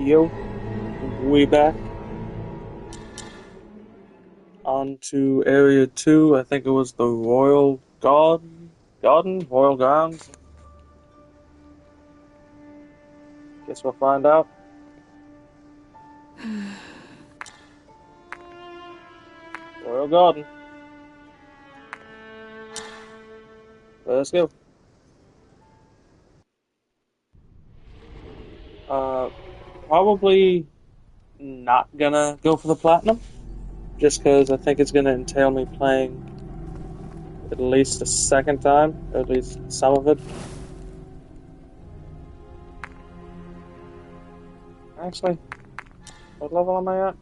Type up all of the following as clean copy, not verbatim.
Yo, way back onto Area 2. I think it was the Royal Grounds. Guess we'll find out. Royal Garden. Let's go. Probably not gonna go for the platinum, just because I think it's gonna entail me playing at least a second time, or at least some of it. Actually, what level am I at?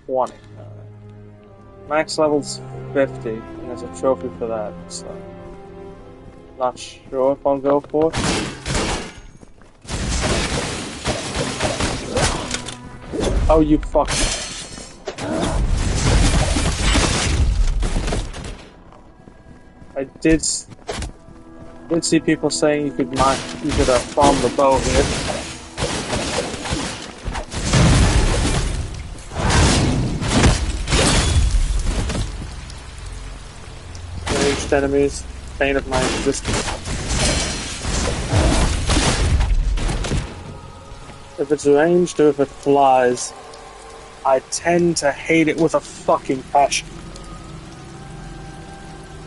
20. Max level's 50, and there's a trophy for that, so not sure if I'll go for it. Oh, you fuck. I did see people saying you could farm the bow here. Ranged enemies, bane of my existence. If it's ranged or if it flies, I tend to hate it with a fucking passion.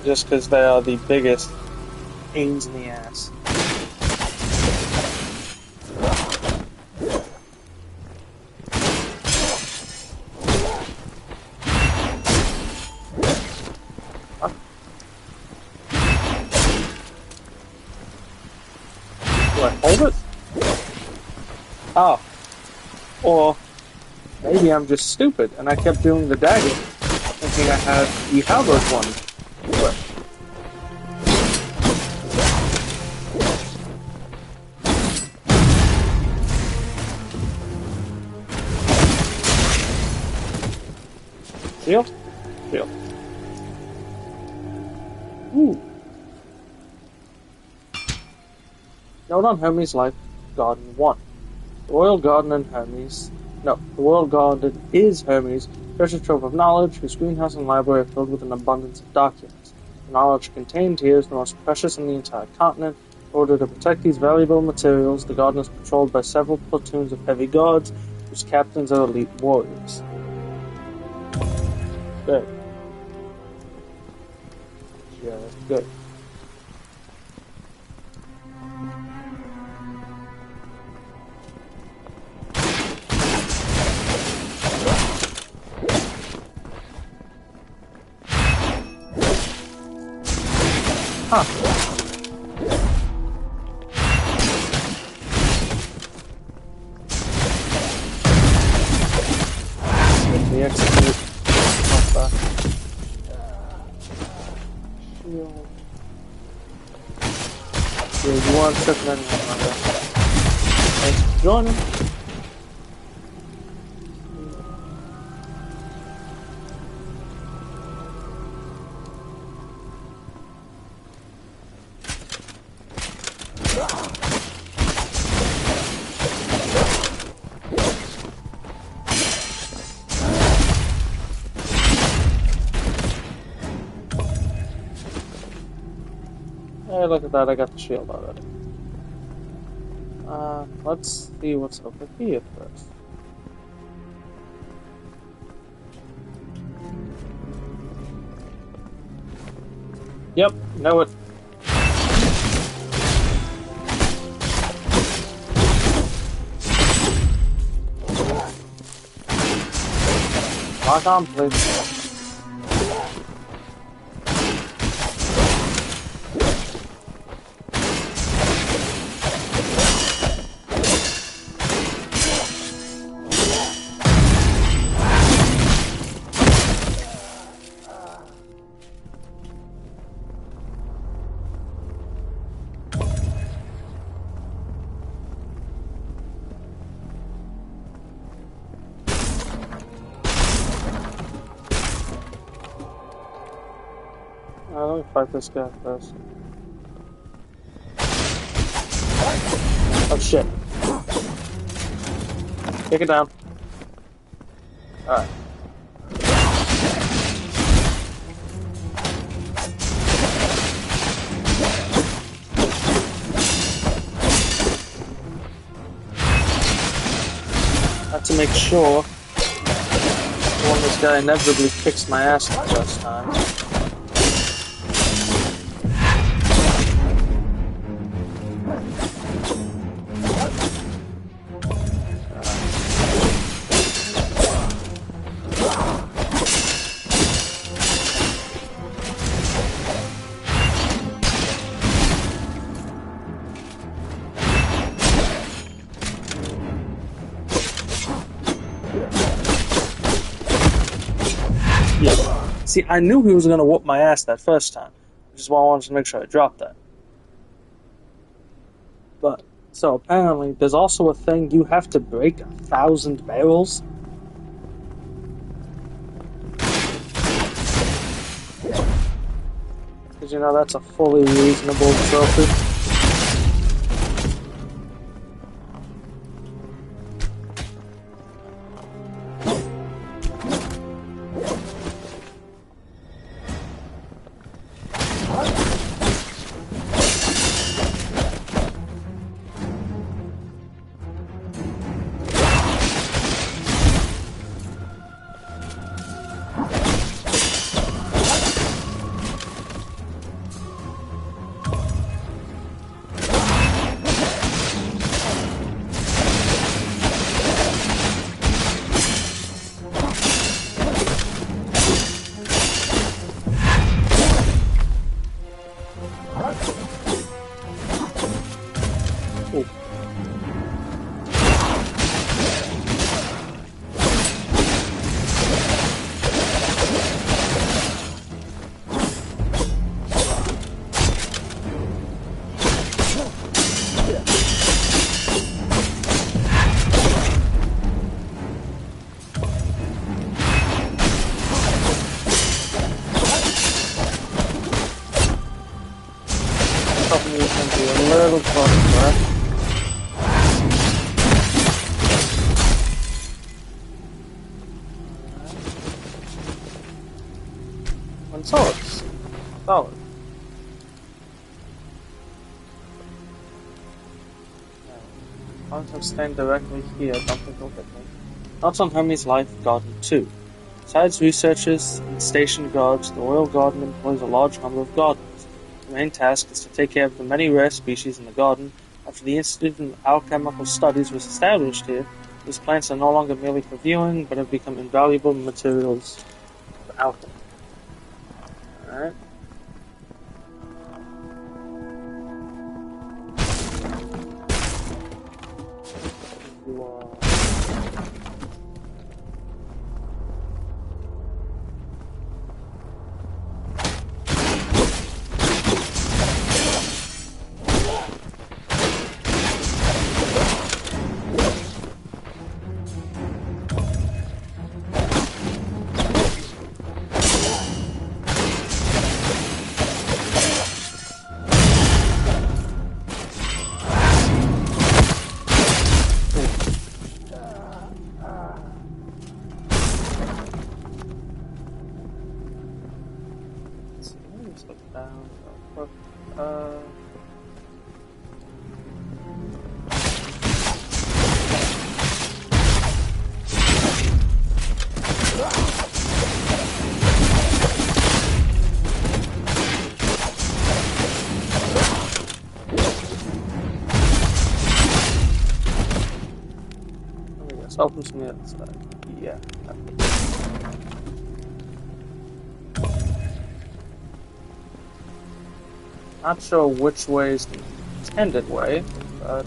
Just because they are the biggest pains in the ass. Huh? Do I hold it? Oh. Or maybe I'm just stupid and I kept doing the dagger, thinking I had the halberd one. But shield? Shield. Ooh. Note on Hermes' Life Garden 1. The Royal Garden and Hermes. No, the Royal Garden is Hermes' treasure trove of knowledge, whose greenhouse and library are filled with an abundance of documents. The knowledge contained here is the most precious in the entire continent. In order to protect these valuable materials, the garden is patrolled by several platoons of heavy guards, whose captains are elite warriors. Good. Yeah, that's good. Huh. Let me execute. Shield. Yeah, you want to check that one. Thanks for joining. Hey, look at that, I got the shield already. Let's see what's over here first. Yep, know it. Lock on, please. Let me fight this guy first. Oh shit. Take it down. Alright. Have to make sure when this guy inevitably kicks my ass the first time. See, I knew he was going to whoop my ass that first time, which is why I wanted to make sure I dropped that. But, so apparently, there's also a thing you have to break 1,000 barrels. Because, you know, that's a fully reasonable trophy. Swords. Solid. Once I stand directly here, don't think he'll hit me. Notes on Hermes' life, Garden 2. Besides researchers and station guards, the Royal Garden employs a large number of gardeners. The main task is to take care of the many rare species in the garden. After the Institute of Alchemical Studies was established here, these plants are no longer merely for viewing, but have become invaluable materials for alchemy. Alright. Opens from the other side. Yeah. Not sure which way is the intended way, but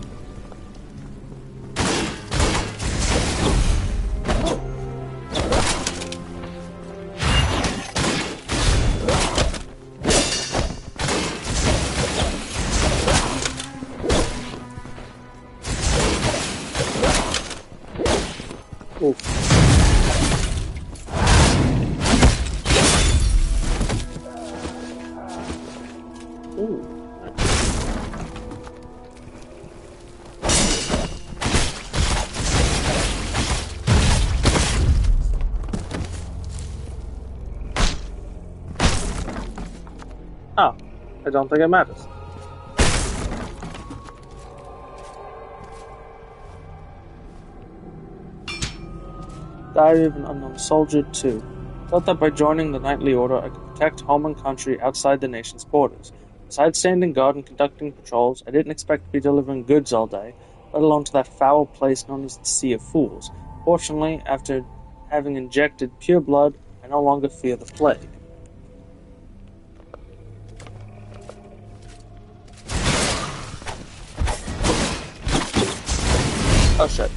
I don't think it matters. Diary of an Unknown Soldier 2. Felt that by joining the Knightly Order, I could protect home and country outside the nation's borders. Besides standing guard and conducting patrols, I didn't expect to be delivering goods all day, let alone to that foul place known as the Sea of Fools. Fortunately, after having injected pure blood, I no longer fear the plague. Oh shit.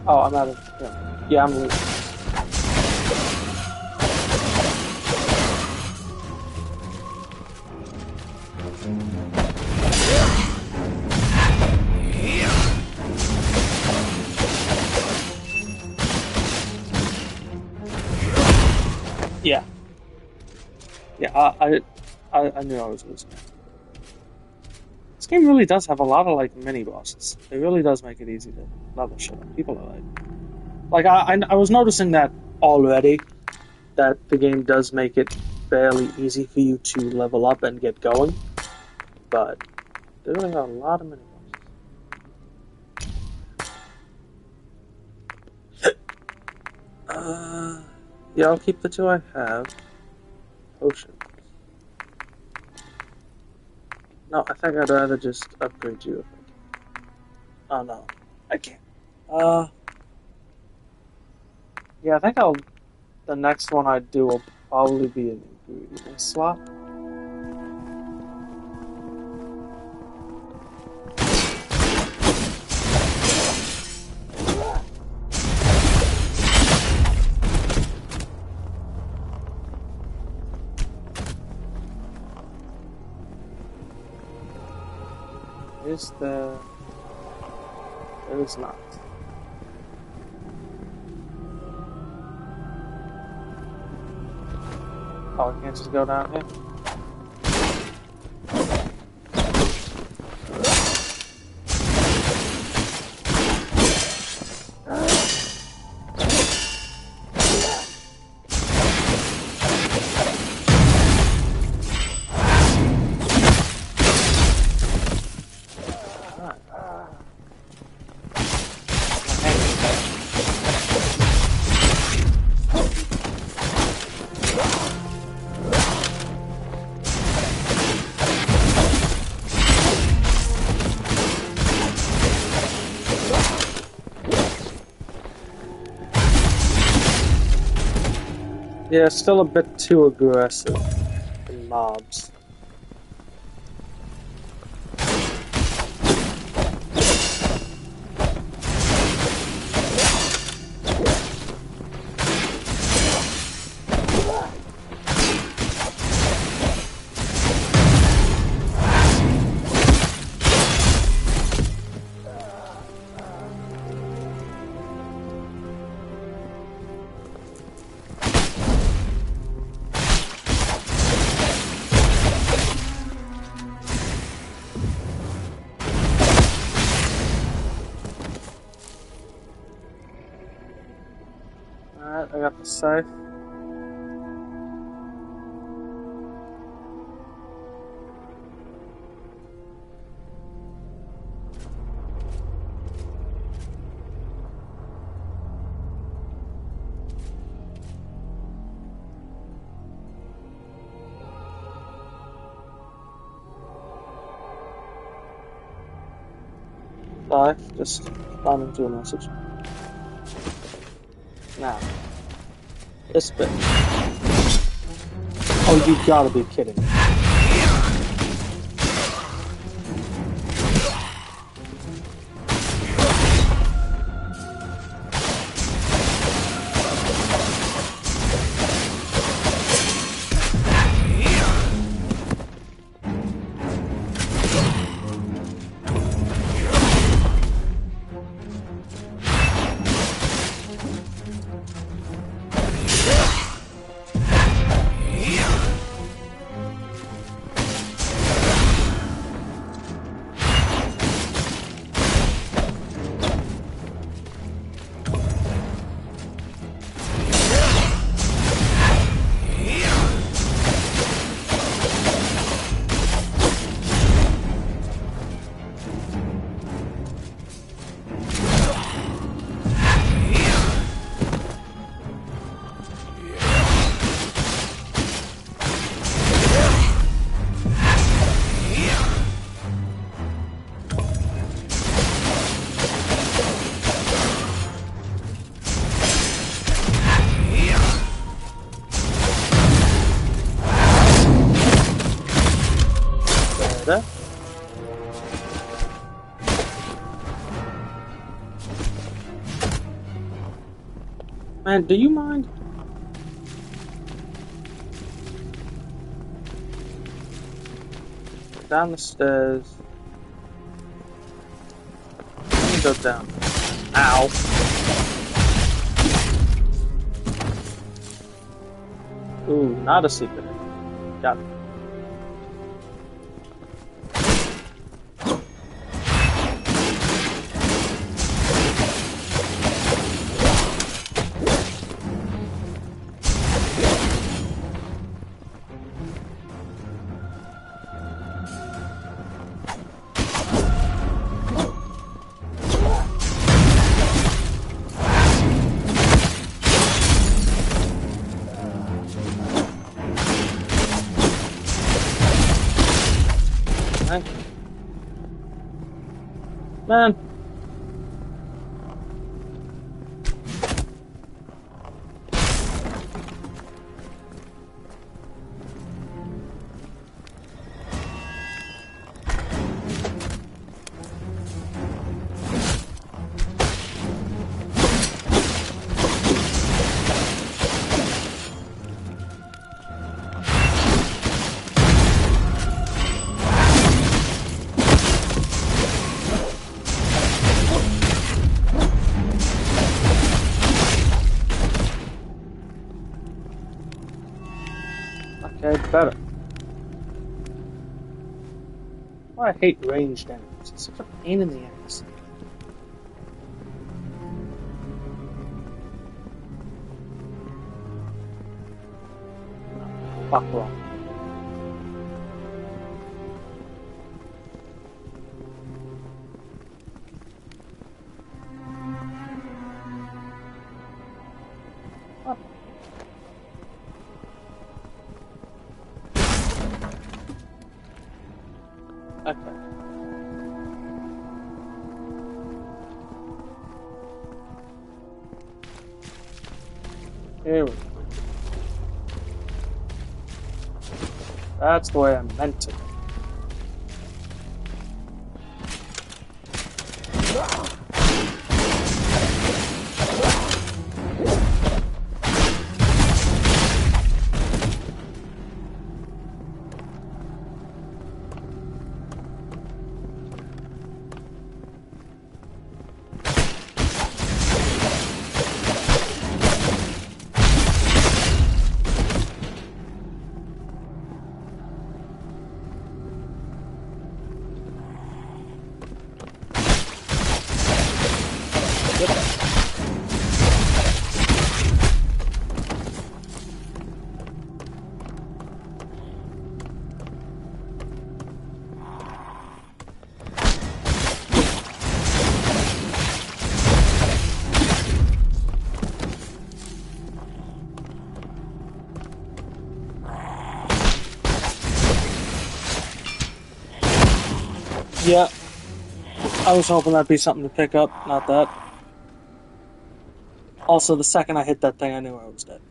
Oh, I'm out of... Yeah, I'm losing. Yeah. Yeah, I knew I was losing. This game really does have a lot of, like, mini-bosses. It really does make it easy to level shit up. People are like... I was noticing that already, that the game does make it fairly easy for you to level up and get going, but there really are a lot of mini-bosses. Yeah, I'll keep the two I have. Potions. No, I think I'd rather just upgrade you if I can. Oh no, I can't. Yeah, I think the next one I do will probably be an ingredient slot. Is there? There is not. Oh, I can't just go down here? Yeah, still a bit too aggressive in mobs. Alright, I got the safe. Sorry, just responding to a message. Now, this bit. Oh, you gotta be kidding me. There. Man, do you mind? Down the stairs. Let me go down. Ow. Ooh, not a secret. Got it. Man. Okay, better. Why I hate ranged enemies. It's such a pain in the ass. Fuck wrong. What? Okay. Here we go. That's the way I meant to. Yeah, I was hoping that'd be something to pick up, not that. Also, the second I hit that thing, I knew I was dead.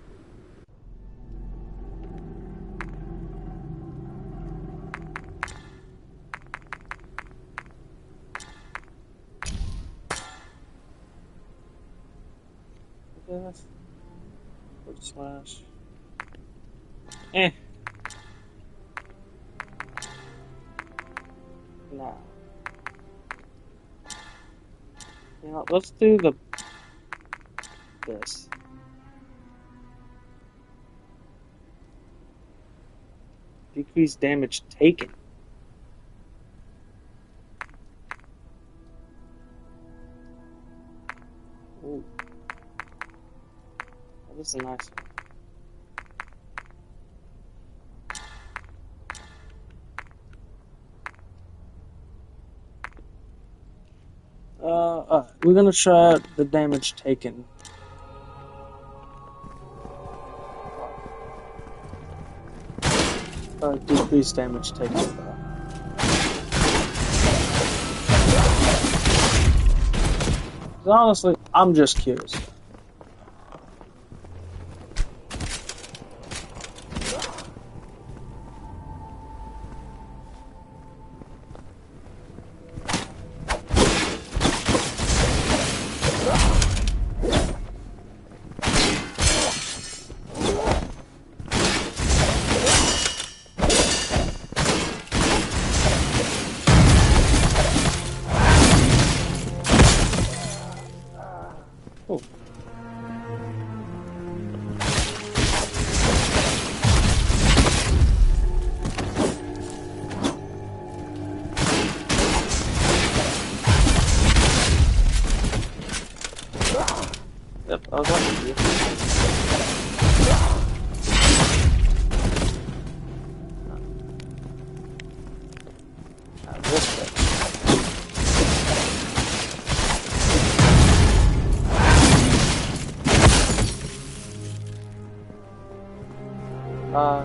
Yes. Forward slash. Eh. Nah. You know, let's do this. Decrease damage taken. Ooh. That is a nice one. We're gonna try the damage taken. Decrease damage taken. Honestly, I'm just curious. Uh,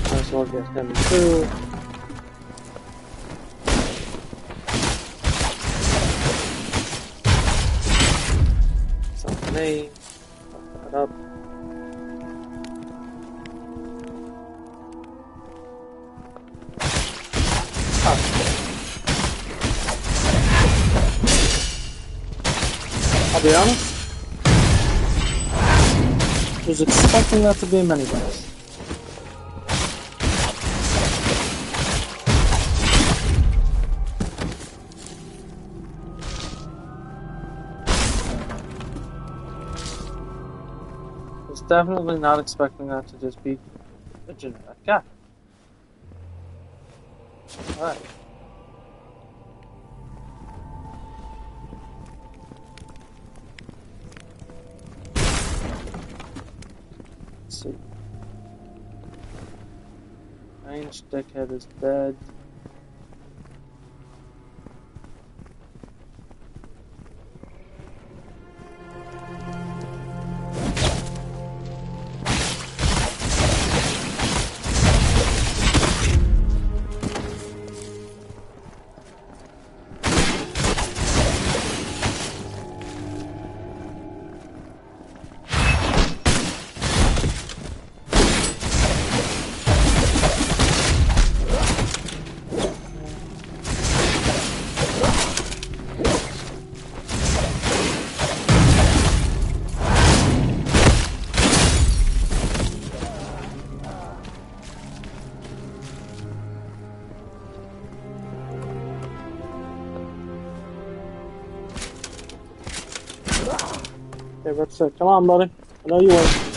Might as well get him too. Something me. Fuck that up. I'll be honest, I was expecting that to be a mini-boss. I was definitely not expecting that to just be a generic guy. Alright. Let's see. Range dickhead is dead. Okay, that's it. Come on, buddy. I know you will.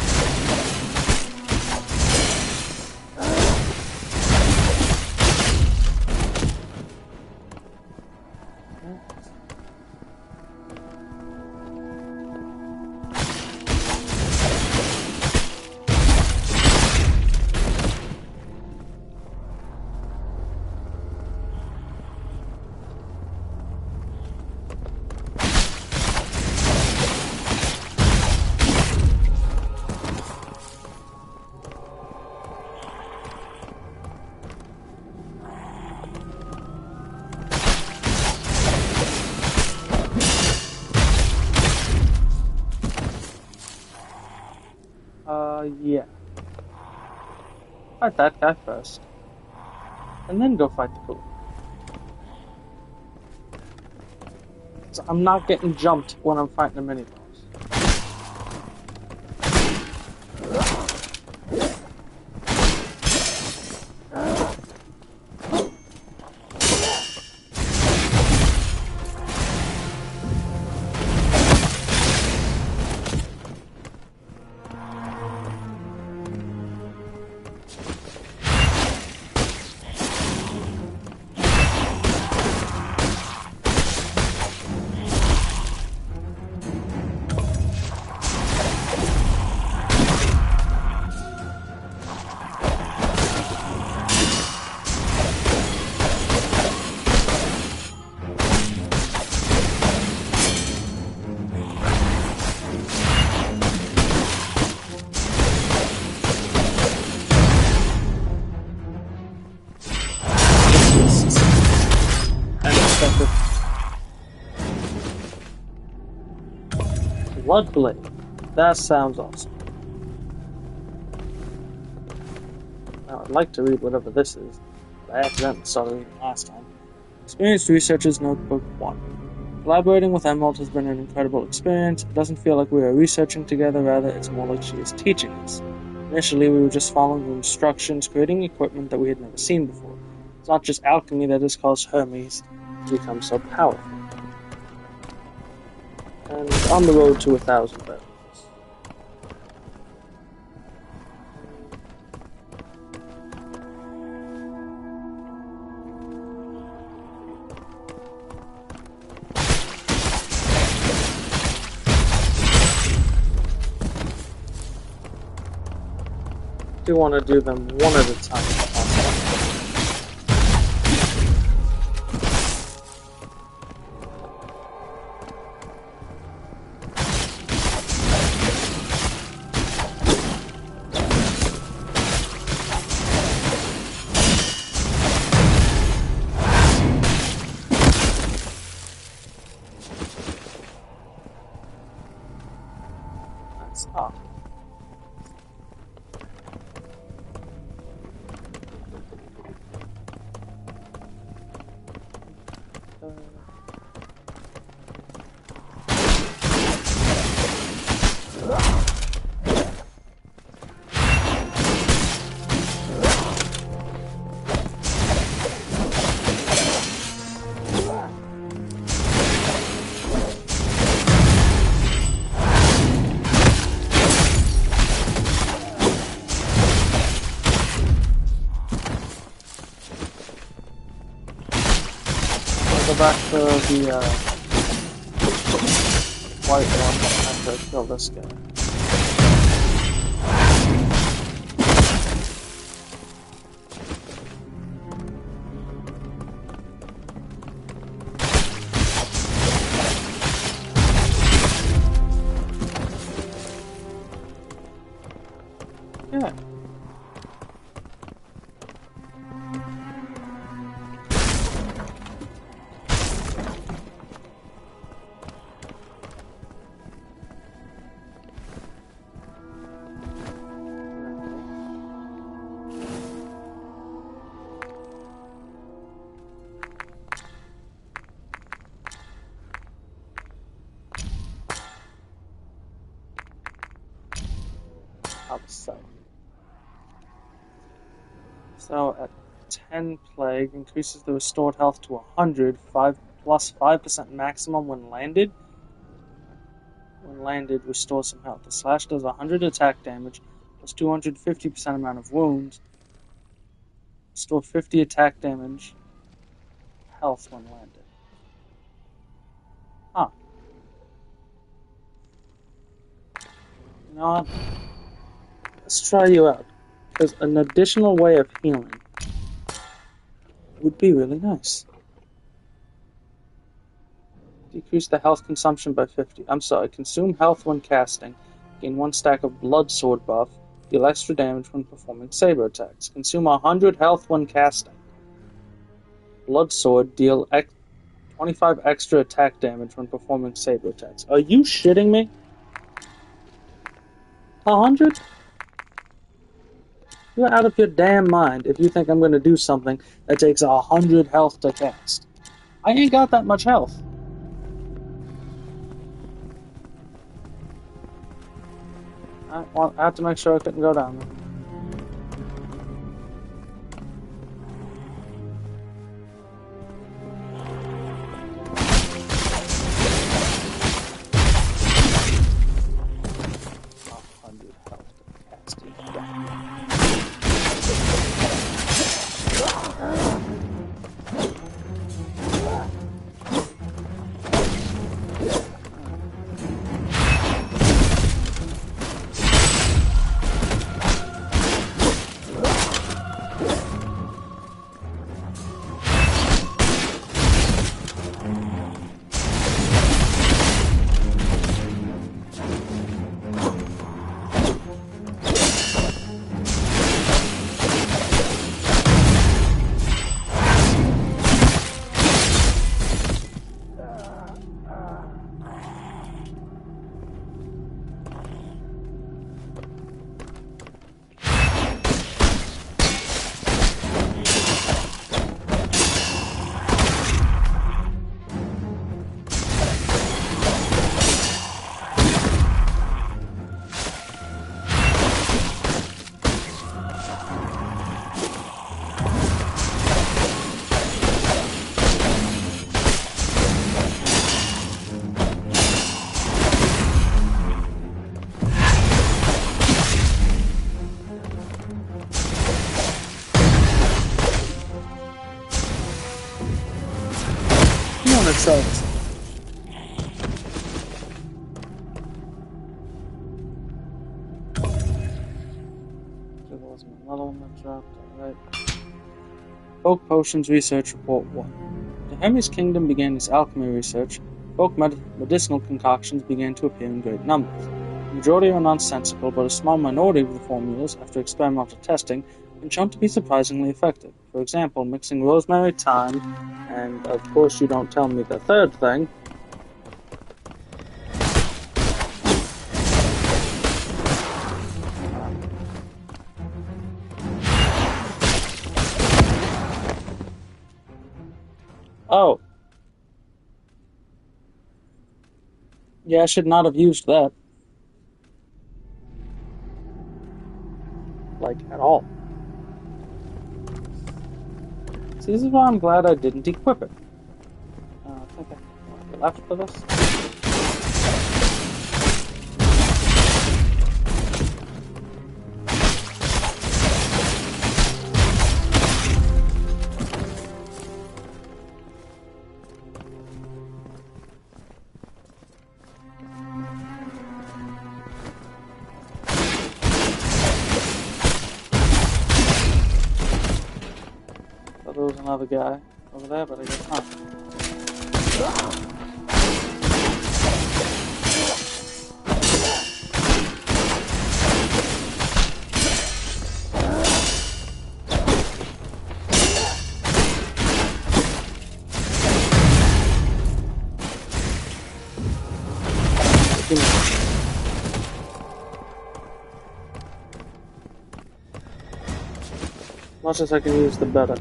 Yeah. Fight that guy first. And then go fight the pool. So I'm not getting jumped when I'm fighting a mini-boss. Blood Blade. That sounds awesome. Now, I'd like to read whatever this is, but I accidentally started reading last time. Experienced Researcher's Notebook 1. Collaborating with Emerald has been an incredible experience. It doesn't feel like we are researching together, rather it's more like she is teaching us. Initially, we were just following the instructions, creating equipment that we had never seen before. It's not just alchemy that has caused Hermes to become so powerful. And on the road to 1,000 barrels. I do want to do them one at a time. Ah. Go back to the white one after I kill this guy. Yeah. So at 10 plague increases the restored health to 100, 5 plus 5% maximum when landed. When landed, restores some health. The slash does 100 attack damage plus 250% amount of wounds. Restore 50 attack damage health when landed. Huh. You know what? Let's try you out. Because an additional way of healing would be really nice. Decrease the health consumption by 50. I'm sorry, consume health when casting. Gain 1 stack of blood sword buff. Deal extra damage when performing saber attacks. Consume 100 health when casting. Blood sword, deal 25 extra attack damage when performing saber attacks. Are you shitting me? 100? You're out of your damn mind if you think I'm going to do something that takes 100 health to cast. I ain't got that much health. I have to make sure I couldn't go down there. Sucks. There wasn't another one that dropped. Alright. Folk Potions Research Report 1. The Hermes Kingdom began its alchemy research. Folk medicinal concoctions began to appear in great numbers. The majority are nonsensical, but a small minority of the formulas, after experimental testing, have been shown to be surprisingly effective. For example, mixing rosemary, thyme, and of course you don't tell me the third thing, Yeah, I should not have used that. Like, at all. See, this is why I'm glad I didn't equip it. I think I have left for this. Thought there was another guy over there, but I guess not. Much as I can use, the better.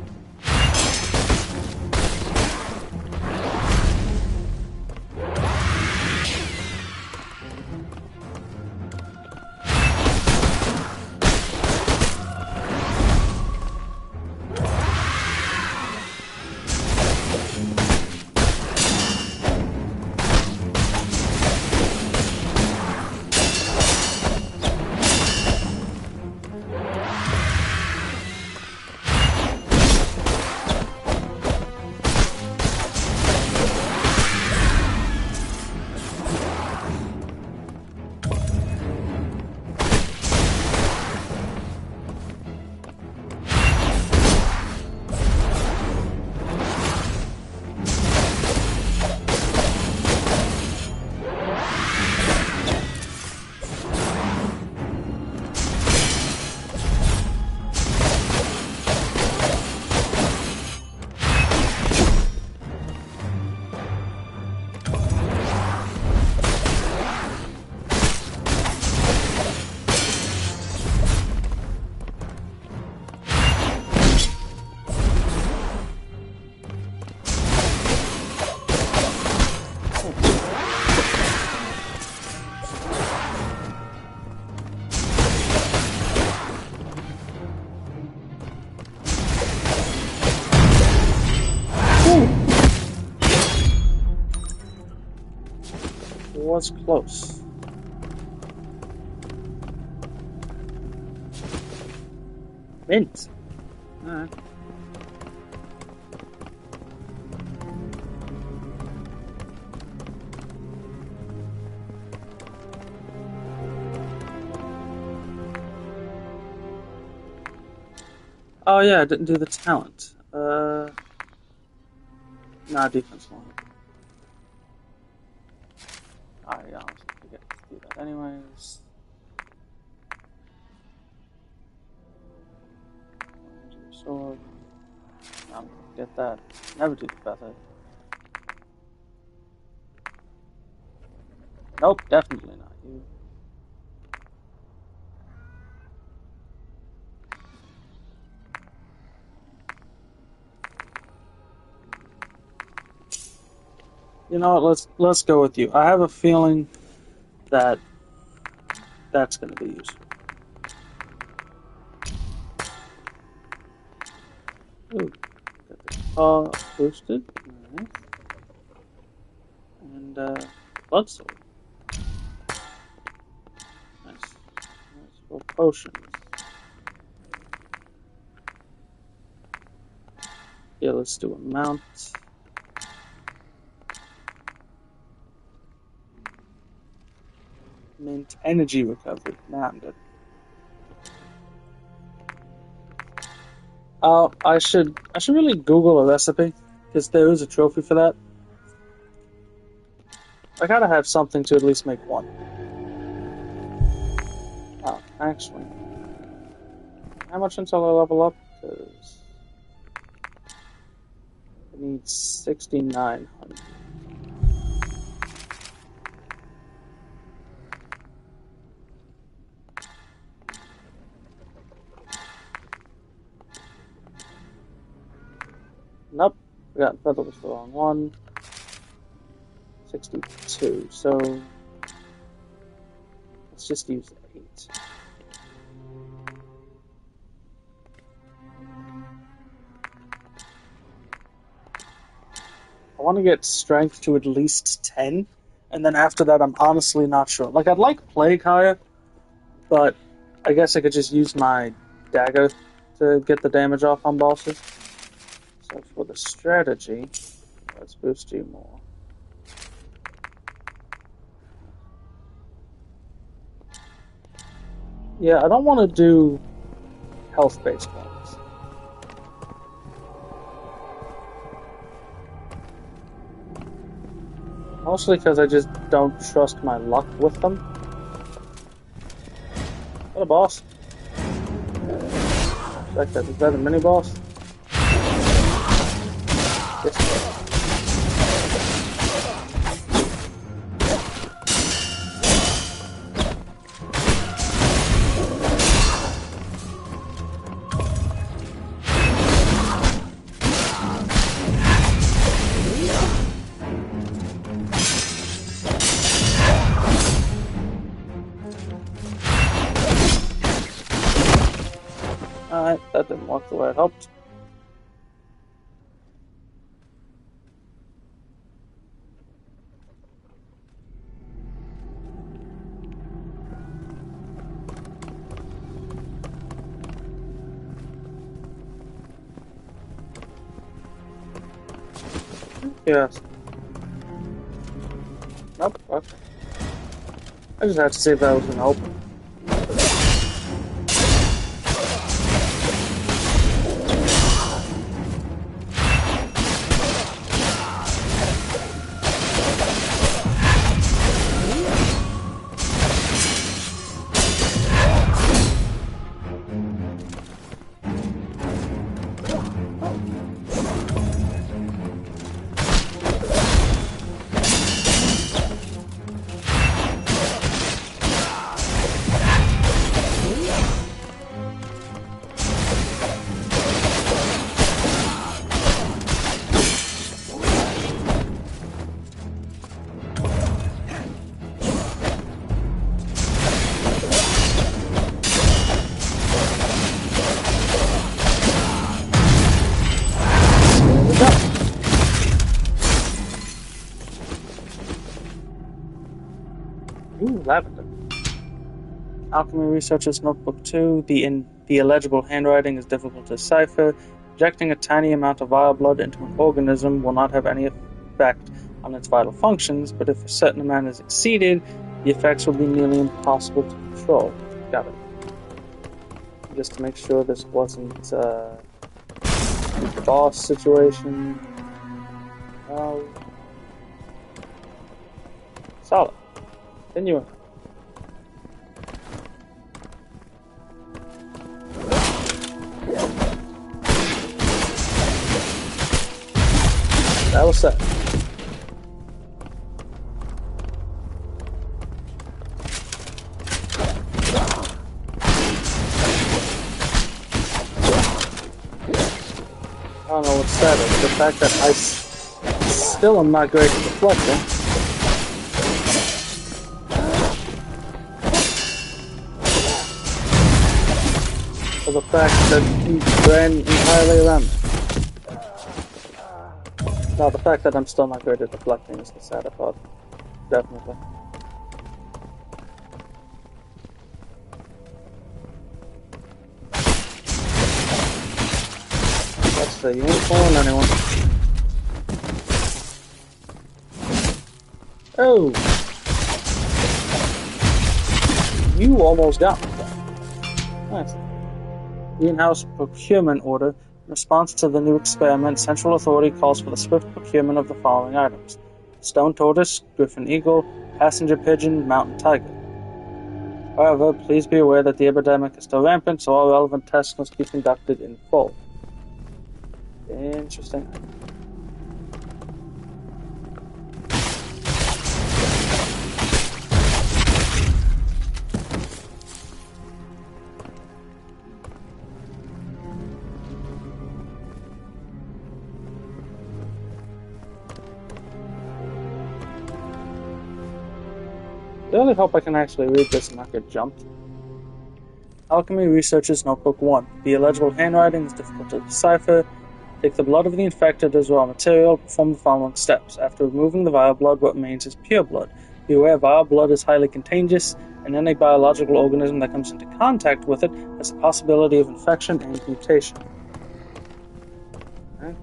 Was close. Mint. Alright. Oh yeah, I didn't do the talent. Nah, defense one. I honestly forget to do that anyways. Sword. I'm gonna get that. Never do the better. Nope, definitely not you. You know what? Let's go with you. I have a feeling that that's going to be useful. Ooh, got the paw boosted. Nice. And blood sword. Nice. Nice. Well, potions. Yeah, let's do a mount. Mint energy recovery. Nah, I'm good. I should really Google a recipe because there is a trophy for that. I gotta have something to at least make one. Oh, actually, how much until I level up? Because I need 6,900. Nope, that was the wrong one. 62. So Let's just use 8. I want to get strength to at least 10, and then after that, I'm honestly not sure. Like, I'd like plague higher, but I guess I could just use my dagger to get the damage off on bosses. So for the strategy, let's boost you more. Yeah, I don't want to do health-based ones. Mostly because I just don't trust my luck with them. What a boss. Is that a mini-boss? Yes. Alright, that didn't work the way I hoped. Yes. Nope, okay. I just had to see if that was an open. Ooh, lavender. Alchemy Researcher's Notebook 2. The illegible handwriting is difficult to decipher. Injecting a tiny amount of vile blood into an organism will not have any effect on its vital functions, but if a certain amount is exceeded, the effects will be nearly impossible to control. Got it. Just to make sure this wasn't a boss situation. Solid. Continuing. That was set. I don't know what's sad is the fact that I still am not great at deflecting. For the fact that he ran entirely around me. No, the fact that I'm still not great at deflecting is the sad part. Definitely. That's the unicorn, anyone. Oh! You almost got me. Nice. The in-house procurement order. In response to the new experiment, Central Authority calls for the swift procurement of the following items: stone tortoise, griffin eagle, passenger pigeon, mountain tiger. However, please be aware that the epidemic is still rampant, so all relevant tests must be conducted in full. Interesting. Really hope I can actually read this and not get jumped. Alchemy Researchers Notebook 1. The illegible handwriting is difficult to decipher. Take the blood of the infected as raw material. Perform the following steps. After removing the vile blood, what remains is pure blood. Beware, vile blood is highly contagious, and any biological organism that comes into contact with it has a possibility of infection and mutation. Okay.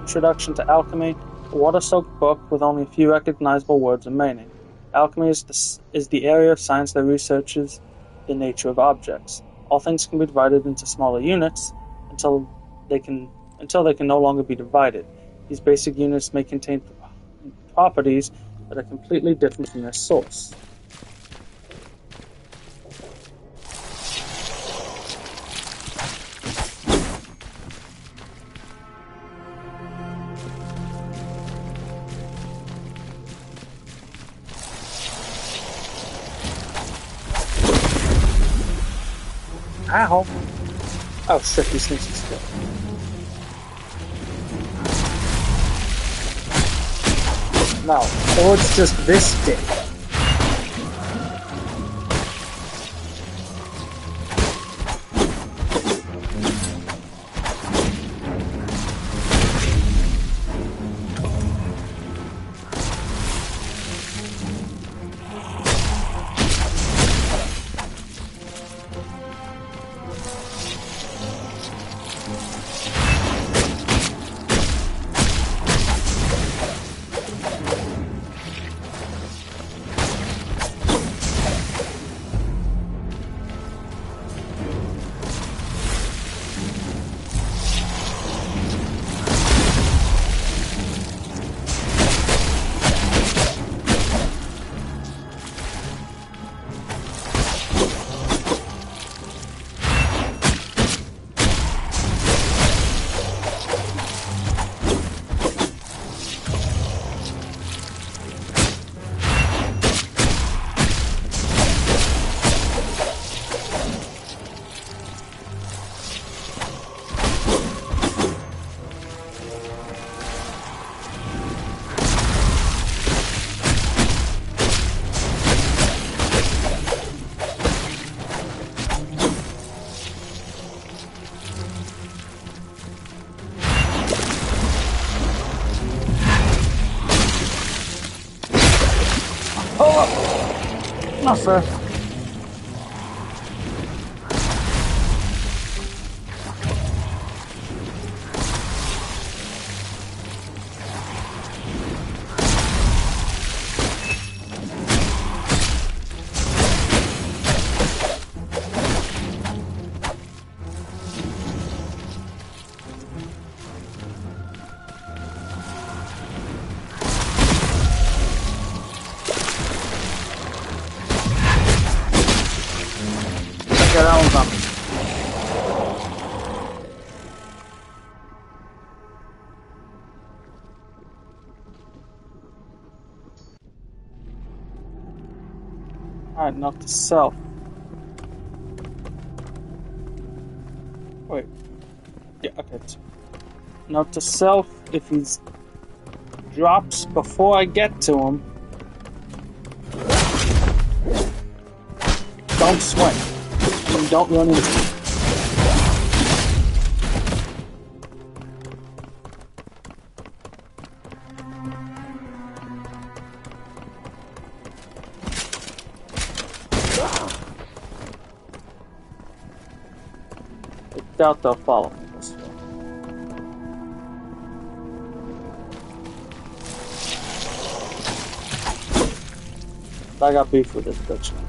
Introduction to Alchemy, a water-soaked book with only a few recognizable words remaining. Alchemy is the area of science that researches the nature of objects. All things can be divided into smaller units until they can no longer be divided. These basic units may contain properties that are completely different from their source. Ow! Oh shit, these things are still. No, or it's just this dick. Oh! Not fair. Okay, that one's on. Alright, not to self. Wait. Yeah, okay. Note to self, if he drops before I get to him, don't swing. And don't run into him. I doubt they'll follow me this way. I got beef with this bitch now.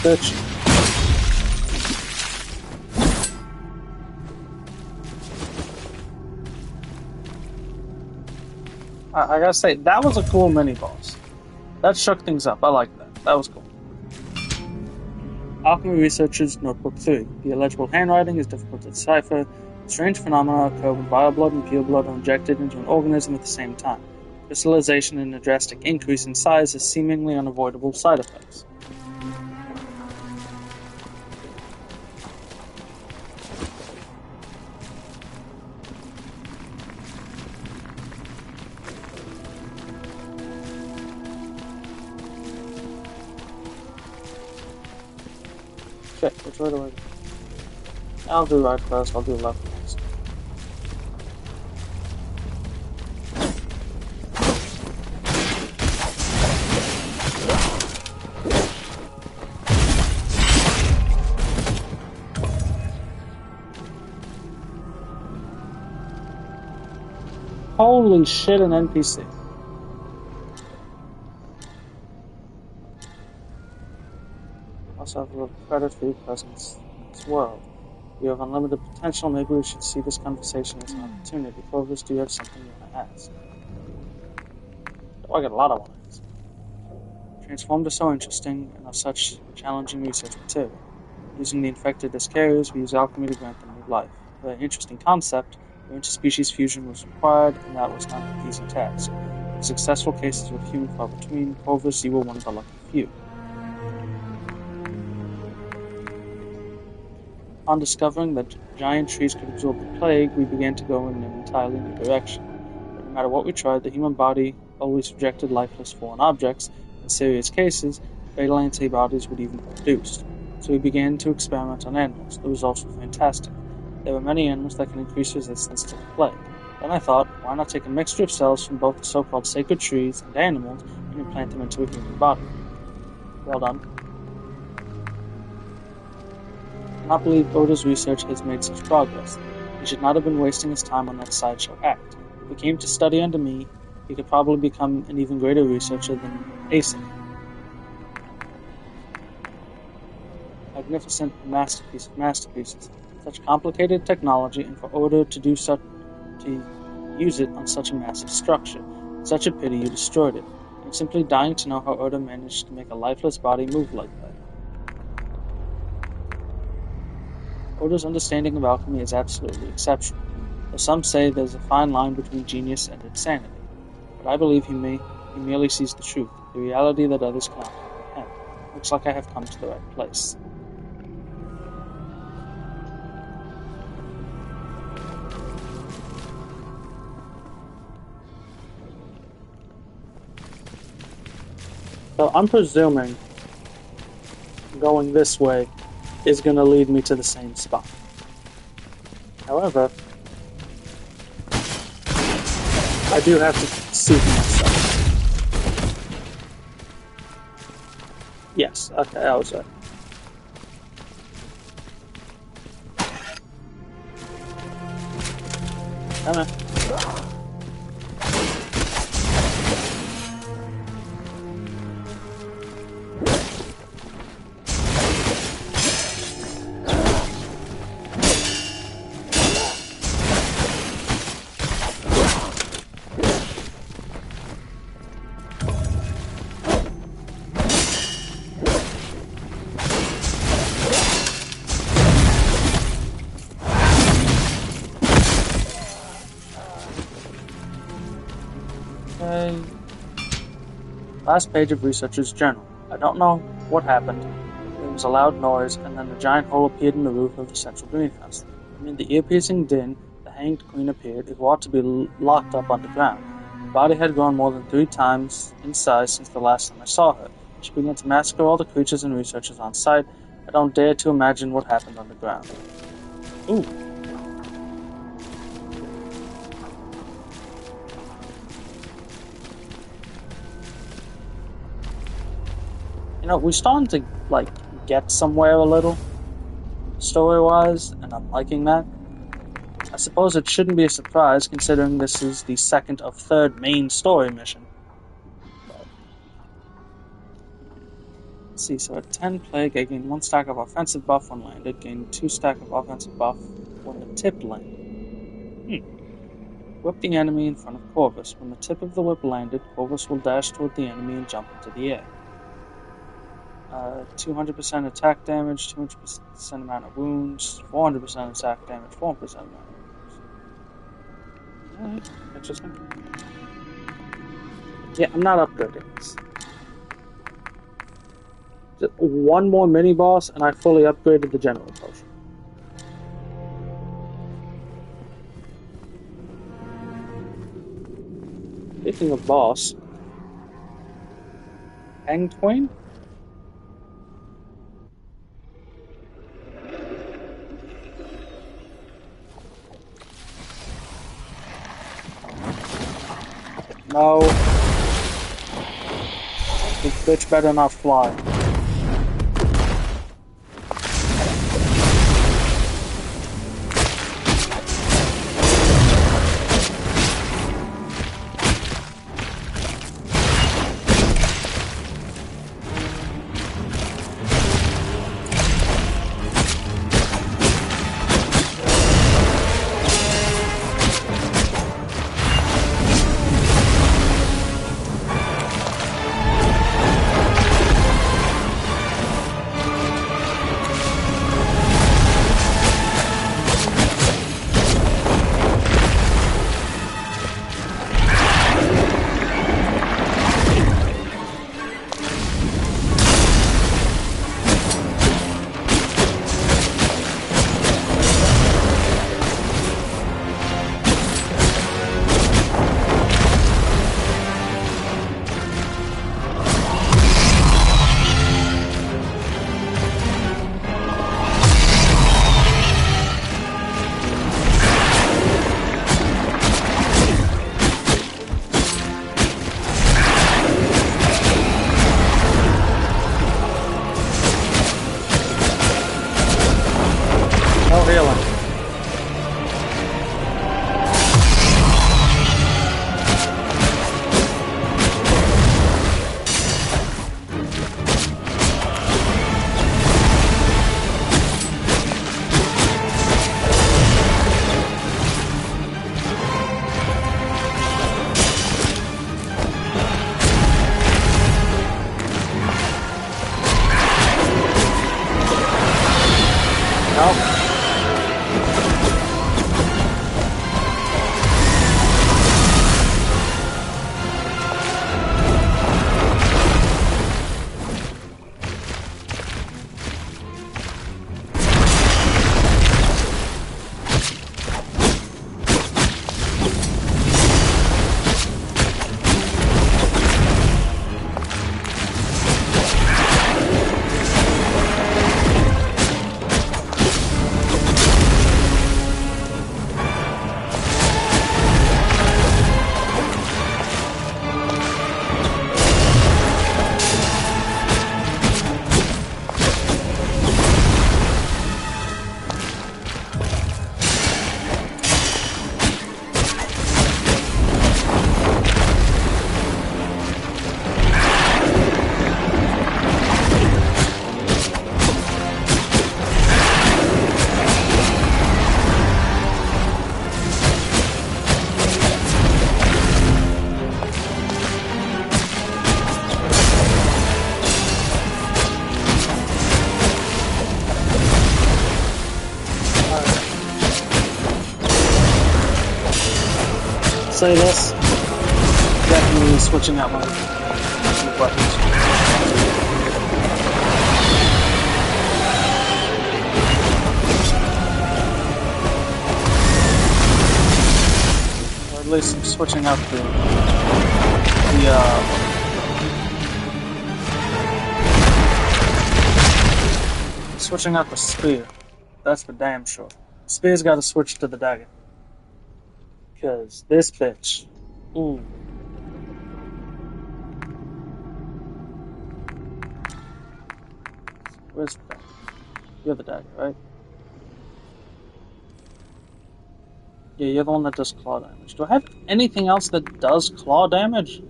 research. I gotta say, that was a cool mini-boss. That shook things up. I like that. That was cool. Alchemy Researcher's Notebook 3. The illegible handwriting is difficult to decipher. Strange phenomena occur when bioblood and pure blood are injected into an organism at the same time. Crystallization and a drastic increase in size is seemingly unavoidable side effects. Okay, which way do I go? I'll do right first, I'll do left next. Holy shit, an NPC. Also have a little credit for your presence in this world. You have unlimited potential. Maybe we should see this conversation as an opportunity. Clovis, do you have something you want to ask? Oh, I got a lot I want to ask. Transformed are so interesting and are such challenging research material. Using the infected as carriers, we use alchemy to grant them new life. A very interesting concept, where interspecies fusion was required, and that was not an easy task. The successful cases were few and far between. Clovis, you were one of the lucky few. On discovering that giant trees could absorb the plague, we began to go in an entirely new direction. But no matter what we tried, the human body always rejected lifeless foreign objects. In serious cases, fatal antibodies would even be produced. So we began to experiment on animals. The results were fantastic. There were many animals that can increase resistance to the plague. Then I thought, why not take a mixture of cells from both the so-called sacred trees and animals and implant them into a human body? Well done. I cannot believe Oda's research has made such progress. He should not have been wasting his time on that sideshow act. If he came to study under me, he could probably become an even greater researcher than acing. Magnificent masterpiece of masterpieces. Such complicated technology, and for Oda to use it on such a massive structure. Such a pity you destroyed it. I'm simply dying to know how Oda managed to make a lifeless body move like that. Oda's understanding of alchemy is absolutely exceptional, though some say there's a fine line between genius and insanity. But I believe he merely sees the truth, the reality that others cannot comprehend. Looks like I have come to the right place. So I'm presuming going this way is going to lead me to the same spot. However, I do have to see for myself. Yes, okay, I was right. Come on. Okay. Last page of Researcher's Journal. I don't know what happened. There was a loud noise, and then a giant hole appeared in the roof of the central greenhouse. Amid the ear-piercing din, the hanged queen appeared, who ought to be locked up underground. Her body had grown more than 3 times in size since the last time I saw her. She began to massacre all the creatures and researchers on site. I don't dare to imagine what happened underground. Ooh. You know, we're starting to, get somewhere a little, story-wise, and I'm liking that. I suppose it shouldn't be a surprise, considering this is the second of 3rd main story mission. See, so at 10 plague, I gain 1 stack of offensive buff when landed, gain 2 stack of offensive buff when the tip landed. Whip the enemy in front of Corvus. When the tip of the whip landed, Corvus will dash toward the enemy and jump into the air. 200% attack damage, 200% amount of wounds, 400% attack damage, 400% amount of wounds. Alright, interesting. Yeah, I'm not upgrading this. Just one more mini boss, and I fully upgraded the general potion. Speaking of boss, Penguin? No. This bitch better not fly. Say this, definitely switching out my weapons. Or at least I'm switching out switching out the spear. That's for damn sure. Spear's got to switch to the dagger. Because this bitch. Where's the dagger? You're the dagger, right? Yeah, you're the one that does claw damage. Do I have anything else that does claw damage?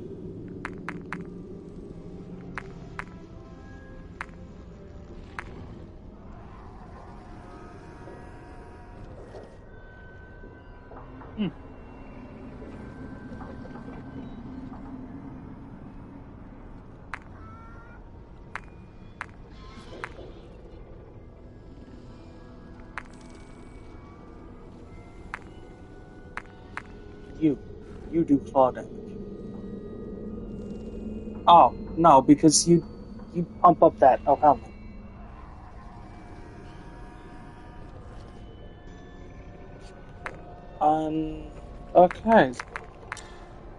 Hmm. You. You do claw damage. Oh, no, because you pump up that helmet. Um, okay.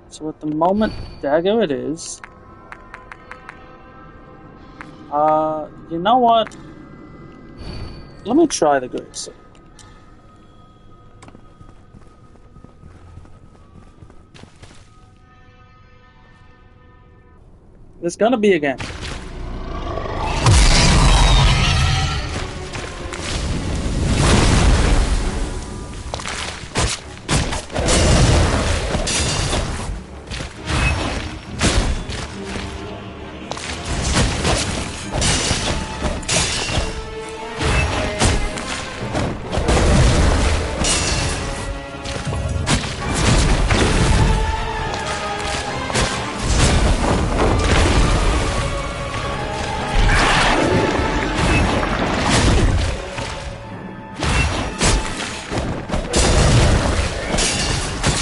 So at the moment, dagger it is. You know what? Let me try the great sword. There's gonna be a game.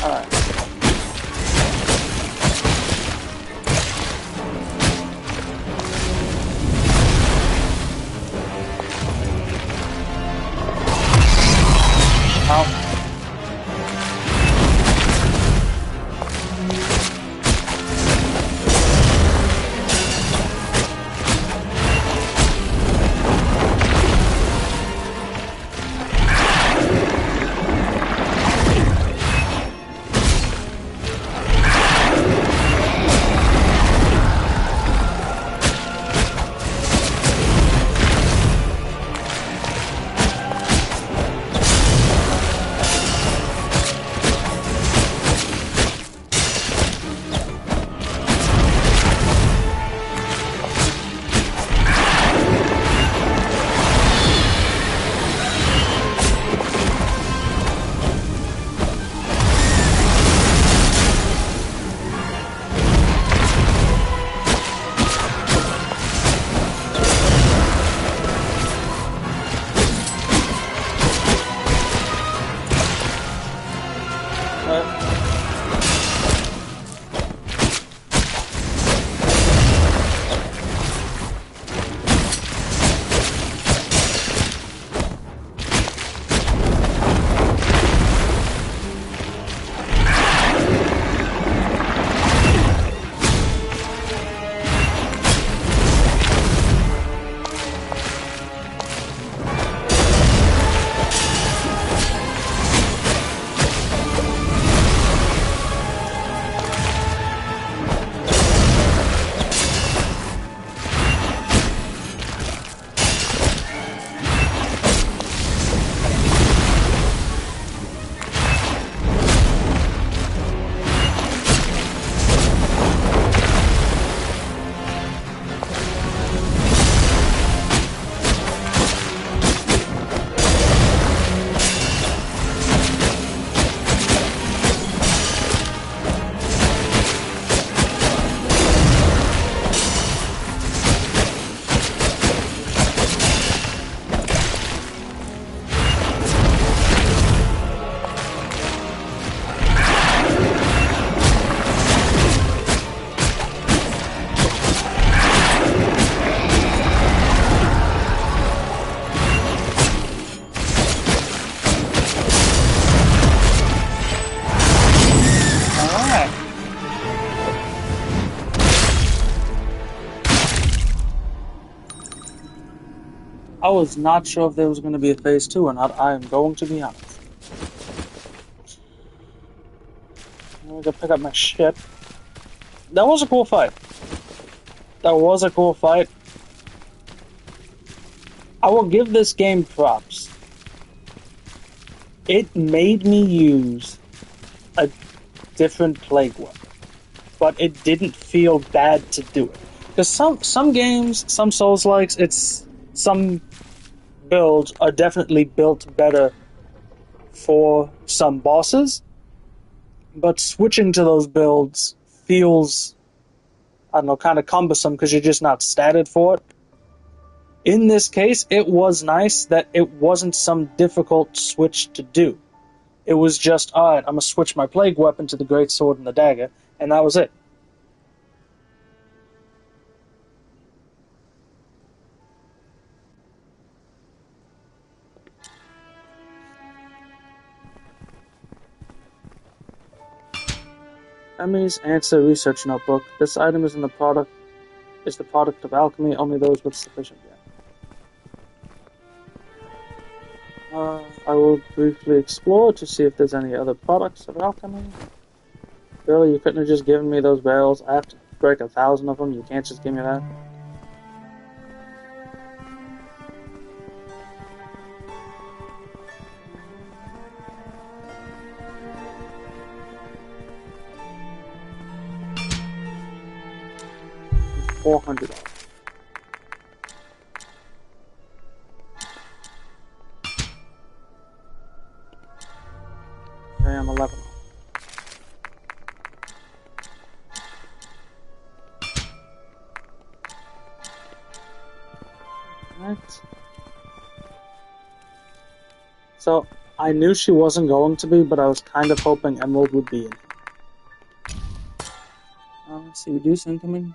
Alright. Now, I was not sure if there was going to be a phase 2 or not. I am going to be honest. I'm going to pick up my shit. That was a cool fight. That was a cool fight. I will give this game props. It made me use a different plague weapon, but it didn't feel bad to do it. Because some games, some Souls-likes, some builds are definitely built better for some bosses, but switching to those builds feels, I don't know, kind of cumbersome because you're just not statted for it. In this case, it was nice that it wasn't some difficult switch to do. It was just, alright, I'm gonna switch my plague weapon to the great sword and the dagger, and that was it. Emmy's answer research notebook. This item is the product of alchemy, only those with sufficient. I will briefly explore to see if there's any other products of alchemy. Really, you couldn't have just given me those barrels? I have to break 1,000 of them. You can't just give me that. $400. Okay, I'm 11. Right. So, I knew she wasn't going to be, but I was kind of hoping Emerald would be in. Let's see, reduce incoming.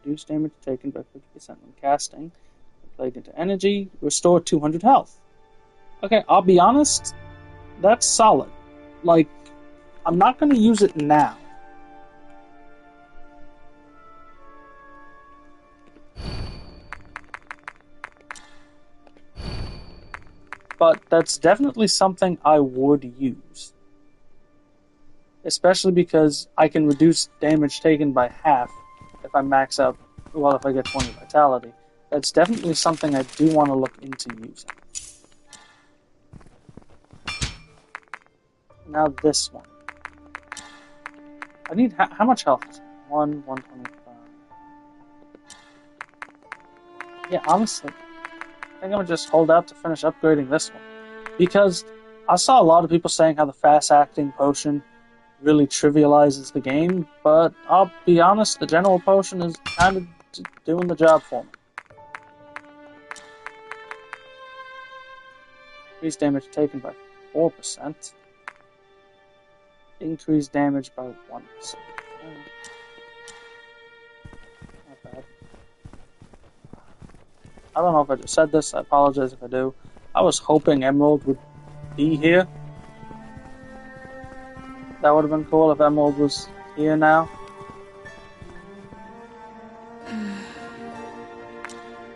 Reduce damage taken by 50% when casting. Plague into energy. Restore 200 health. Okay, I'll be honest. That's solid. Like, I'm not going to use it now. But that's definitely something I would use. Especially because I can reduce damage taken by half if I max out, well, if I get 20 vitality. That's definitely something I do want to look into using. Now this one. I need, how much health is it? 125. Yeah, honestly, I think I'm gonna just hold out to finish upgrading this one. Because I saw a lot of people saying how the fast-acting potion really trivializes the game, but I'll be honest, the general potion is kind of doing the job for me. Increased damage taken by 4%. Increased damage by 1%. Not bad. I don't know if I just said this, I apologize if I do. I was hoping Emerald would be here. That would have been cool if Emerald was here now.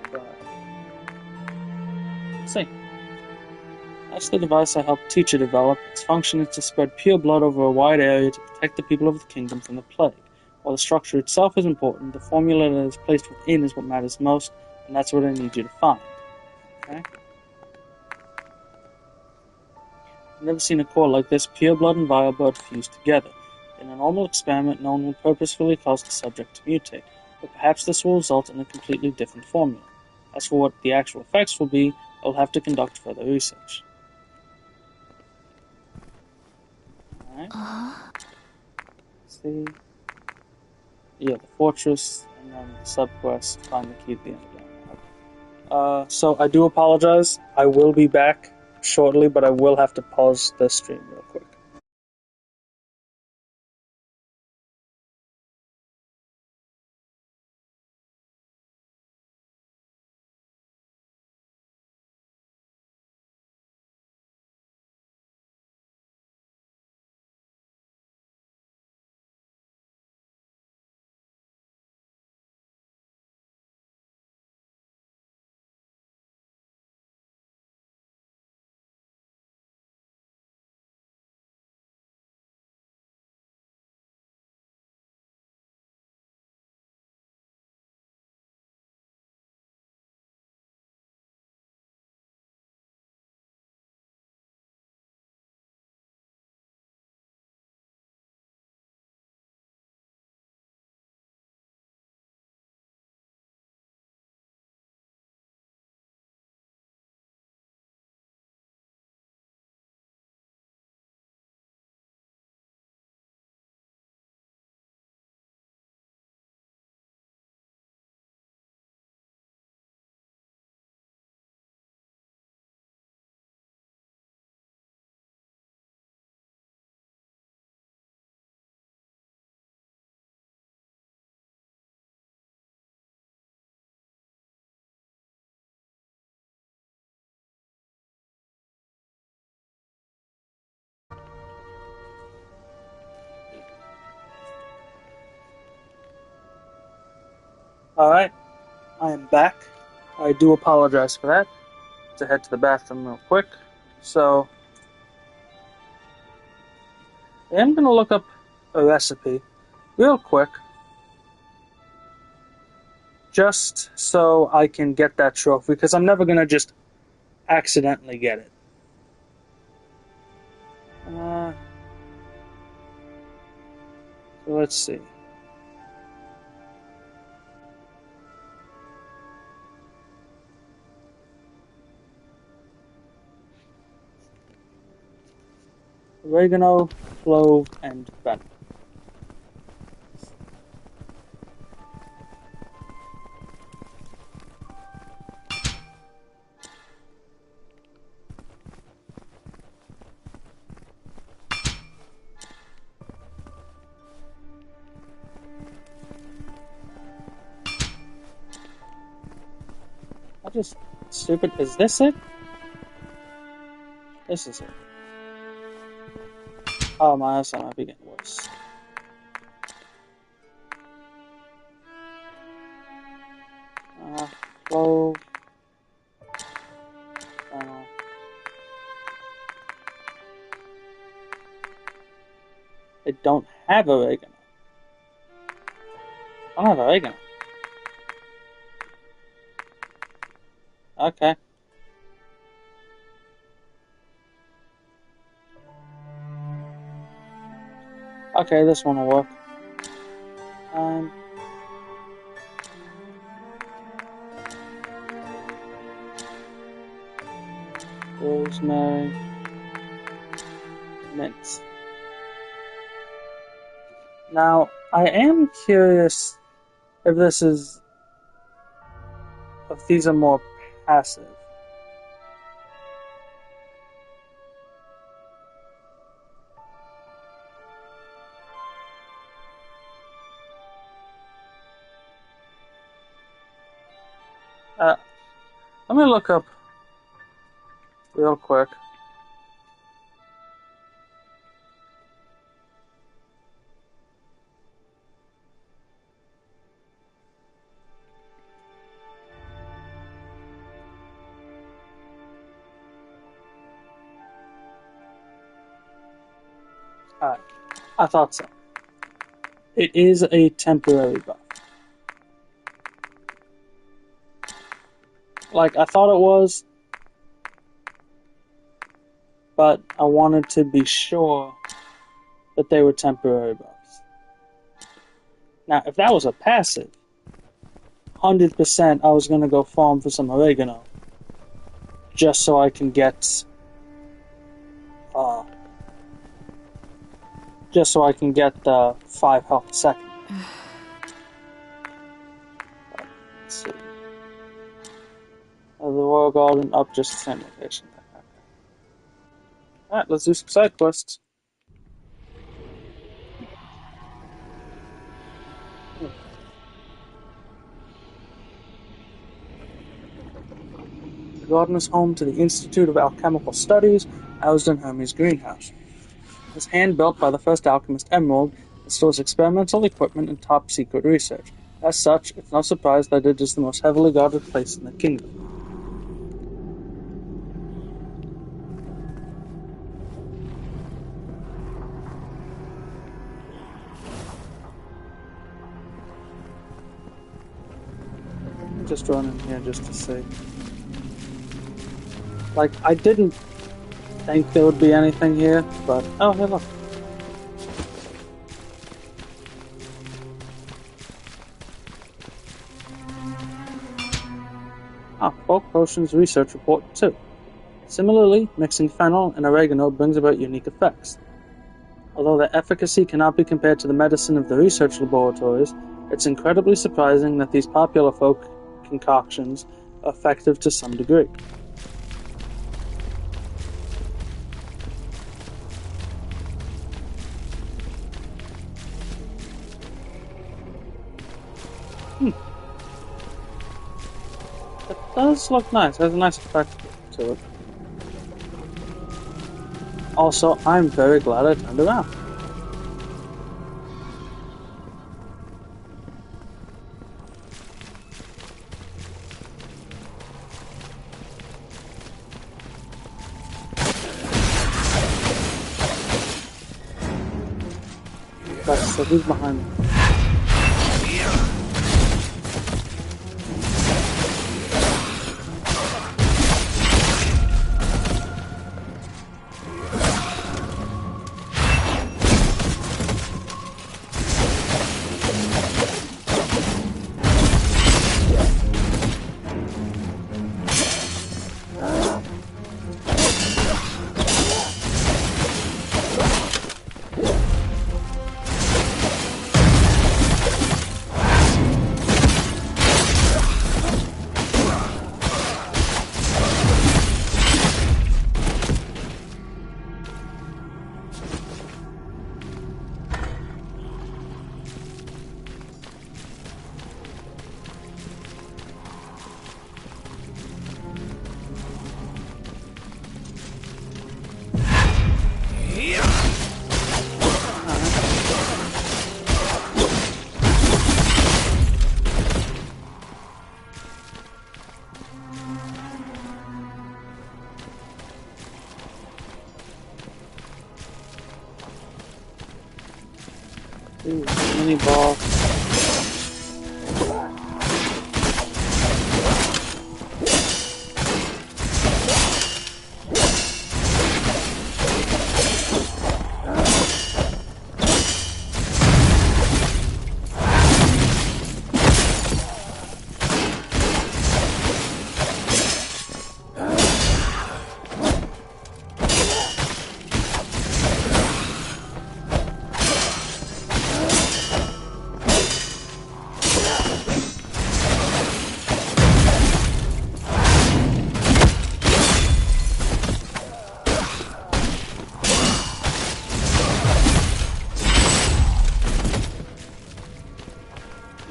But, let's see. That's the device I helped Teacher develop. Its function is to spread pure blood over a wide area to protect the people of the kingdom from the plague. While the structure itself is important, the formula that is placed within is what matters most, and that's what I need you to find. Okay? I've never seen a core like this, pure blood and vile blood fused together. In a normal experiment, no one would purposefully cause the subject to mutate, but perhaps this will result in a completely different formula. As for what the actual effects will be, I will have to conduct further research. Alright. See. Yeah, the fortress, and then the subquest, find the key at the end again. So I do apologize. I will be back shortly, but I will have to pause the stream real quick. Alright, I am back. I do apologize for that. To head to the bathroom real quick. So, I am going to look up a recipe real quick. Just so I can get that trophy, because I'm never going to just accidentally get it. So let's see. Oregano, clove, and fennel. I just stupid. Is this it? This is it. Oh, my eyesight might be getting worse. Clove. I don't have oregano. I don't have oregano. Okay. Okay, this one will work. Rosemary. Mint. Now, I am curious if these are more passive. Let me look up real quick. Alright, I thought so. It is a temporary buff. Like, I thought it was, but I wanted to be sure that they were temporary buffs. Now, if that was a passive, 100% I was going to go farm for some oregano, just so I can get, the 5 health a second. Let's see. The Royal Garden up just the same location. Okay. Alright, let's do some side quests. The garden is home to the Institute of Alchemical Studies, housed in Hermes' greenhouse. It was hand-built by the first alchemist Emerald and stores experimental equipment and top-secret research. As such, it's no surprise that it is the most heavily guarded place in the kingdom. Just run in here just to see. Like, I didn't think there would be anything here, but oh, hey, look. Bulk Potions Research Report 2. Similarly, mixing fennel and oregano brings about unique effects. Although their efficacy cannot be compared to the medicine of the research laboratories, it's incredibly surprising that these popular folk concoctions are effective to some degree. It does look nice. It has a nice effect to it. Also, I'm very glad I turned around. That's so he's behind me. Ooh, mini ball.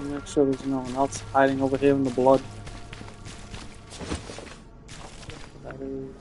Make sure there's no one else hiding over here in the blood. That is...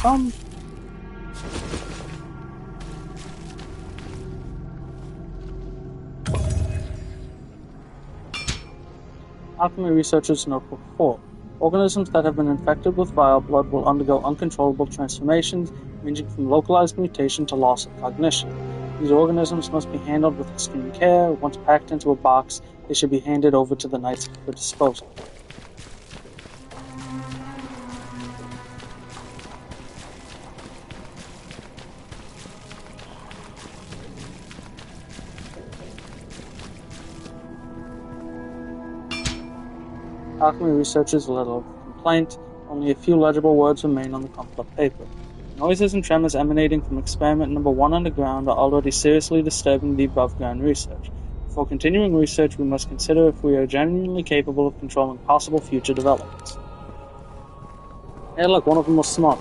Awesome. Alchemy researchers notebook 4. Organisms that have been infected with vile blood will undergo uncontrollable transformations, ranging from localized mutation to loss of cognition. These organisms must be handled with extreme care. Once packed into a box, they should be handed over to the Knights for disposal. Alchemy researchers a letter of complaint. Only a few legible words remain on the crumpled up paper. Noises and tremors emanating from experiment number 1 underground are already seriously disturbing the above-ground research. Before continuing research, we must consider if we are genuinely capable of controlling possible future developments. Hey, look, one of them was smart.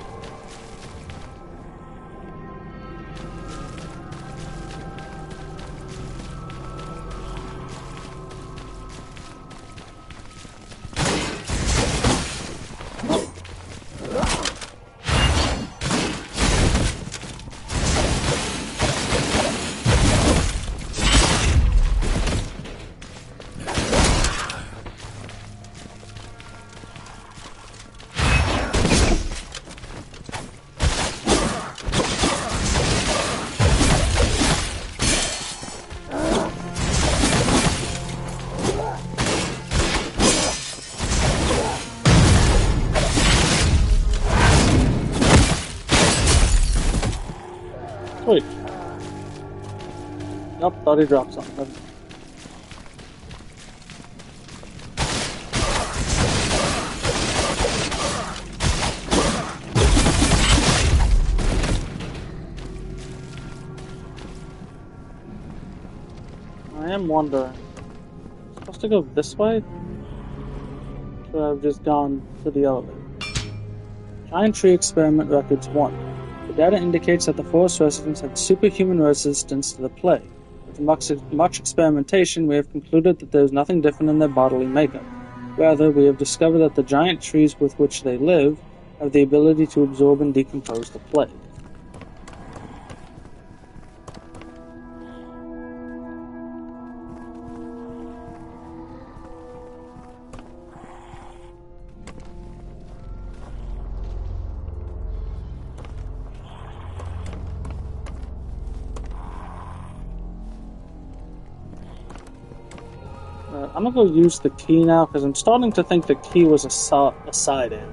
Wait. Nope, thought he dropped something. I am wondering. Supposed to go this way? Should I have just gone to the elevator? Giant Tree Experiment Records 1. The data indicates that the forest residents had superhuman resistance to the plague. With much experimentation, we have concluded that there is nothing different in their bodily makeup. Rather, we have discovered that the giant trees with which they live have the ability to absorb and decompose the plague. I'm gonna go use the key now, because I'm starting to think the key was a side end.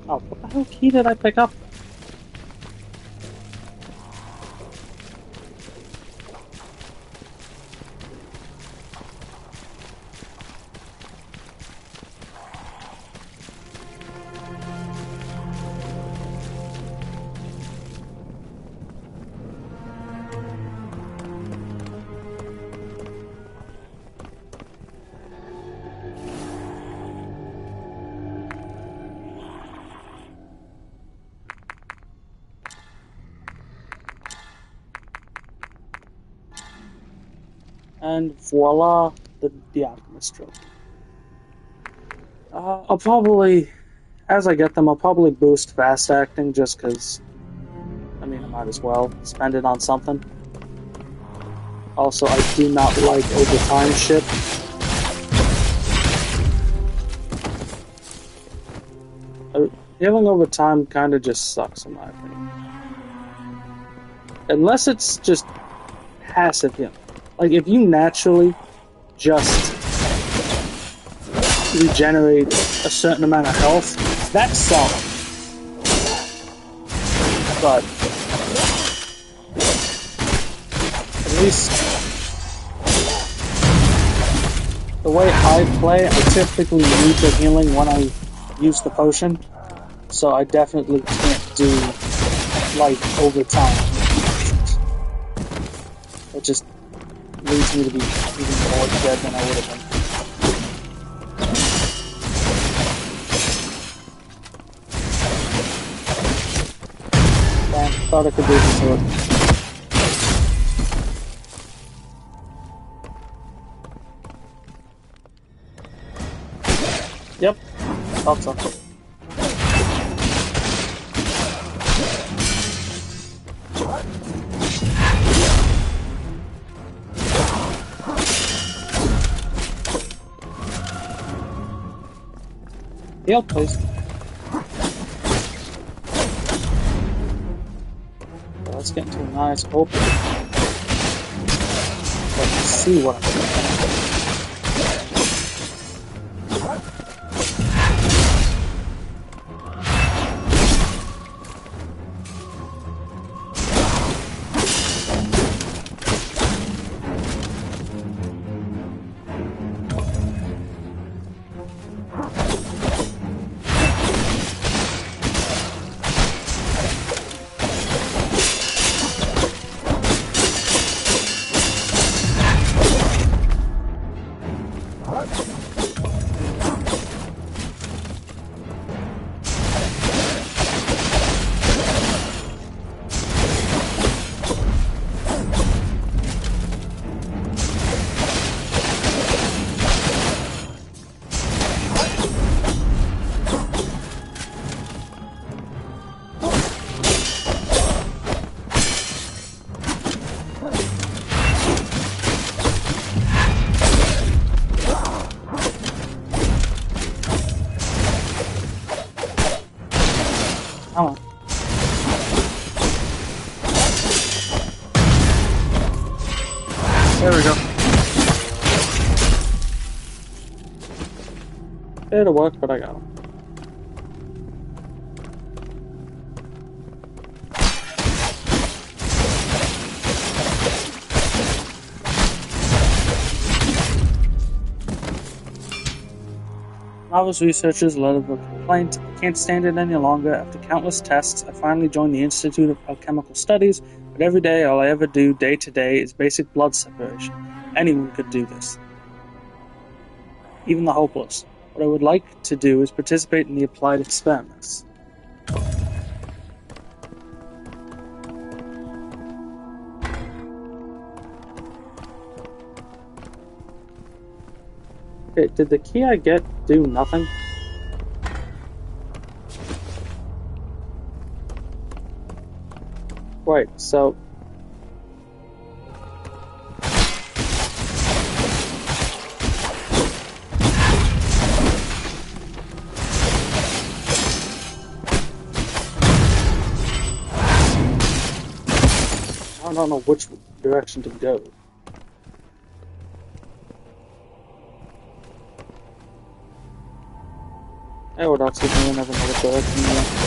Oh, what the hell key did I pick up? And voila, the Alchemist Trophy. I'll probably, as I get them, I'll probably boost fast acting just because, I mean, I might as well spend it on something. Also, I do not like overtime shit. Healing over time kind of just sucks in my opinion. Unless it's just passive healing. Like, if you naturally just regenerate a certain amount of health, that's solid. But at least the way I play, I typically need the healing when I use the potion. So I definitely can't do, like, overtime. It just leads me to be even more dead than I would have been. Damn, thought I could do this to it. Yep, thought so. Heal, please. Let's get into a nice open. Let's see what I'm doing. Come on. There we go. It'll work, but I got him. Novice researchers led of a complaint. I can't stand it any longer. After countless tests, I finally joined the Institute of Alchemical Studies, but every day all I ever do day to day is basic blood separation. Anyone could do this. Even the hopeless. What I would like to do is participate in the applied experiments. Okay, did the key I get do nothing? Right, so... I don't know which direction to go. I would actually go in another direction. Yeah.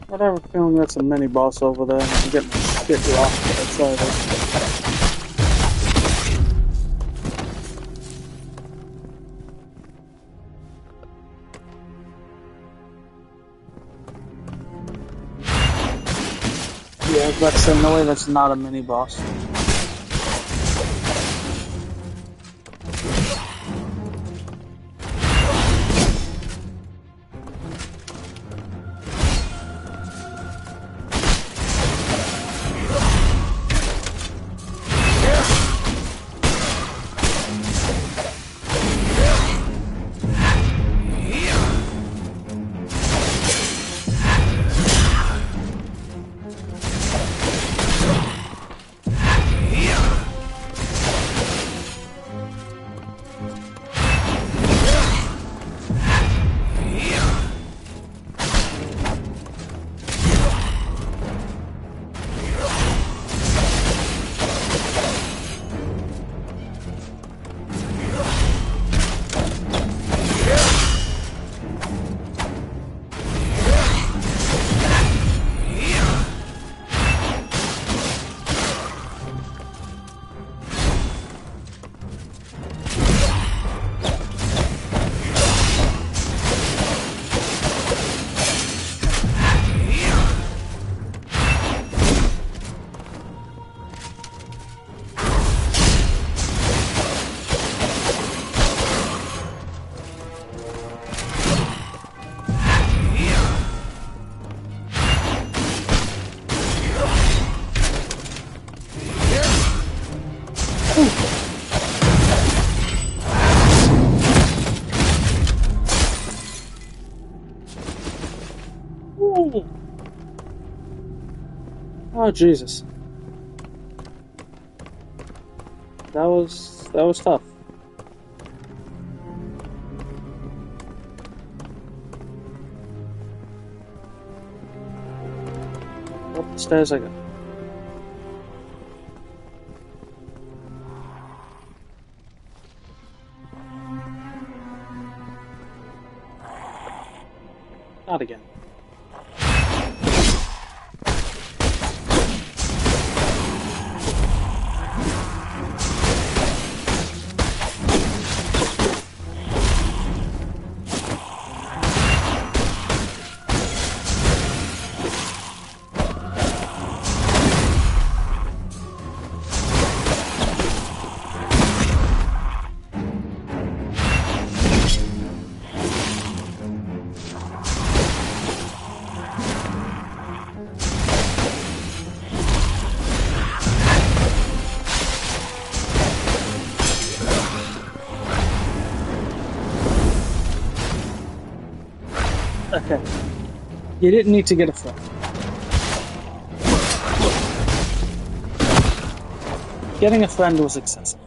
I have a feeling that's a mini boss over there, and I'm getting shit rocked outside of. Yeah, I was about to say, no way that's not a mini boss. Oh Jesus, that was tough. Up the stairs I go. Not again. Okay. You didn't need to get a friend. Getting a friend was excessive.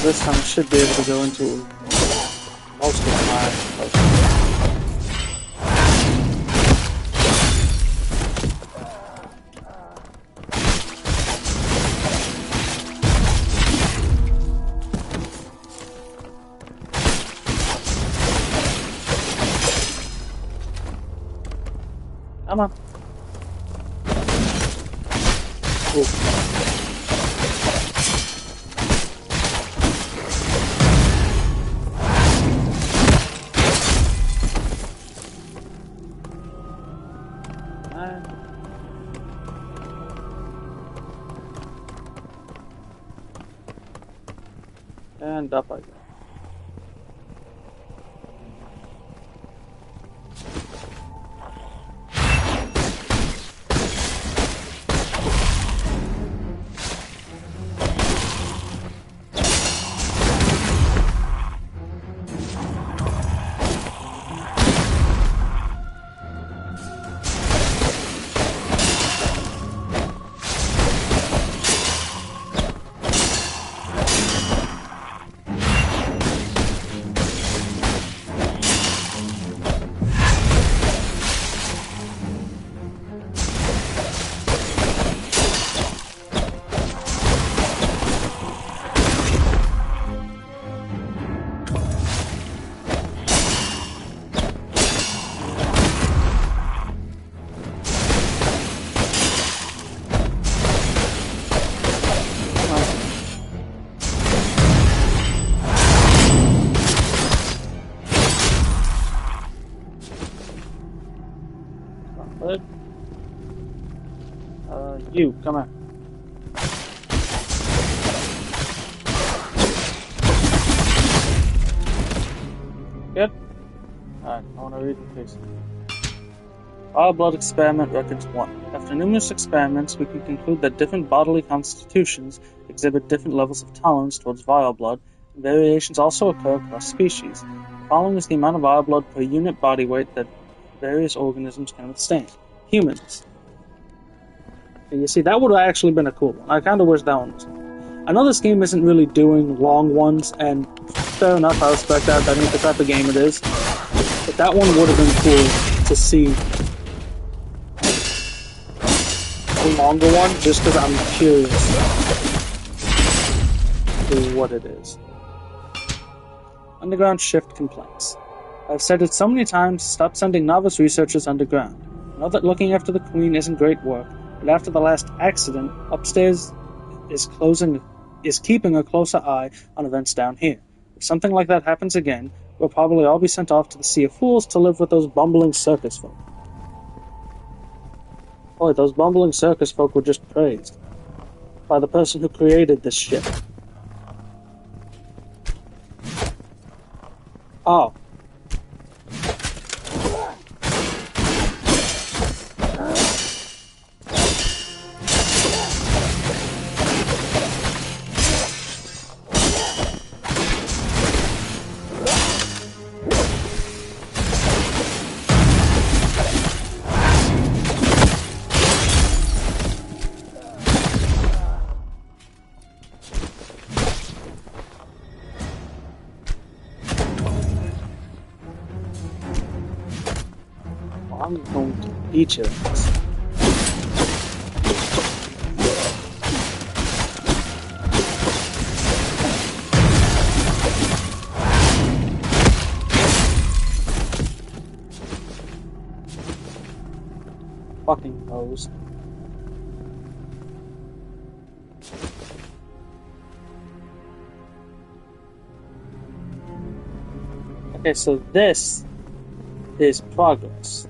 this time I should be able to go into most of my... Come on. Ooh. And up I go. You, come on. Good? Alright, I want to read it, please. Our blood experiment records 1. After numerous experiments, we can conclude that different bodily constitutions exhibit different levels of tolerance towards vile blood, and variations also occur across species. The following is the amount of vile blood per unit body weight that various organisms can withstand. Humans. And you see, that would have actually been a cool one. I kind of wish that one was. I know this game isn't really doing long ones, and fair enough, I respect that. That ain't the type of game it is. But that one would have been cool to see a longer one, just because I'm curious to what it is. Underground shift complaints. I've said it so many times, stop sending novice researchers underground. I know that looking after the Queen isn't great work, but after the last accident, upstairs is keeping a closer eye on events down here. If something like that happens again, we'll probably all be sent off to the Sea of Fools to live with those bumbling circus folk. Boy, those bumbling circus folk were just praised by the person who created this shit. Oh. I'm going to eat you. Fucking nose. Okay, so this is progress.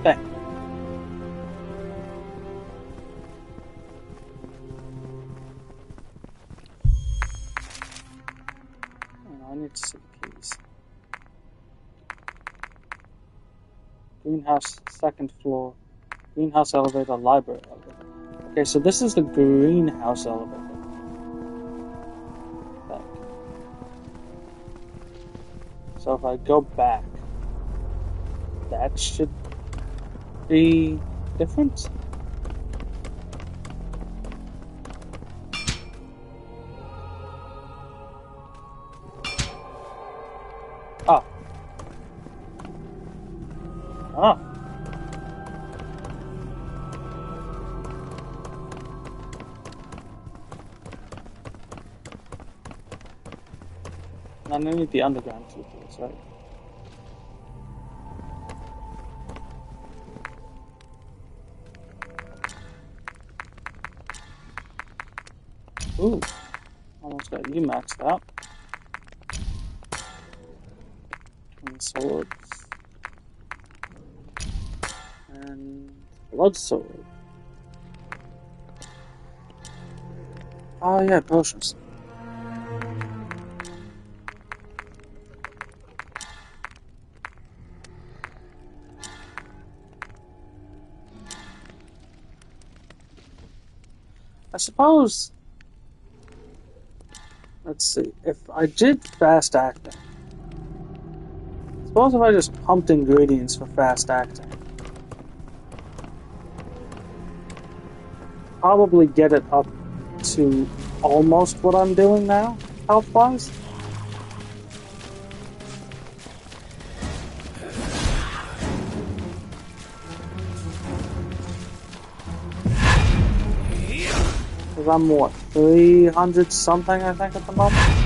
Thank you. I need to see the keys. Greenhouse, second floor. Greenhouse elevator, library elevator. Okay, so this is the greenhouse elevator. Back. So if I go back, that should be different. And I need the underground key for this, right? Ooh, almost got you maxed out. And swords. And blood sword. Oh yeah, potions. I suppose. Let's see. If I did fast acting, suppose if I just pumped ingredients for fast acting, probably get it up to almost what I'm doing now, health-wise. Because I'm what, 300 something I think at the moment?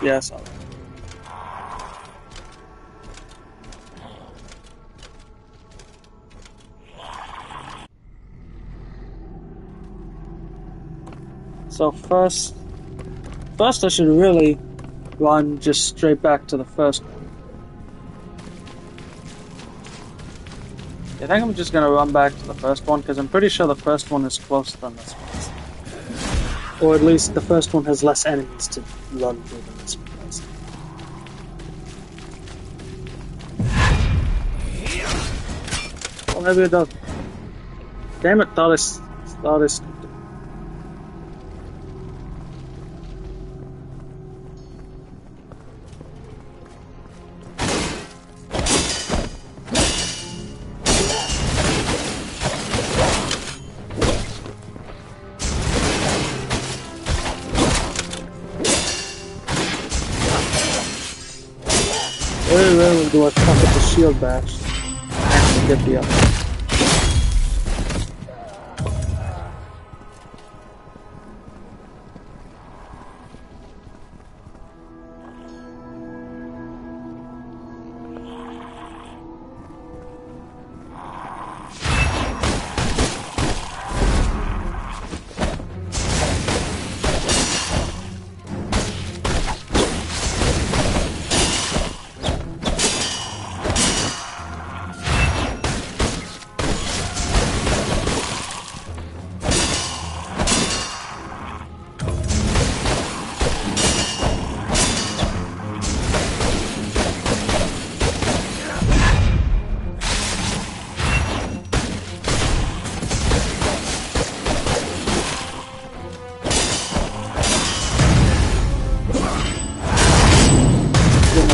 Yeah, sorry. So first I should really run just straight back to the first one. I think I'm just gonna run back to the first one because I'm pretty sure the first one is closer than this one. Or at least the first one has less enemies to run through than this one does. Well, maybe it does. Damn it, thought it's very rarely do I fuck up the shield bash and get the other.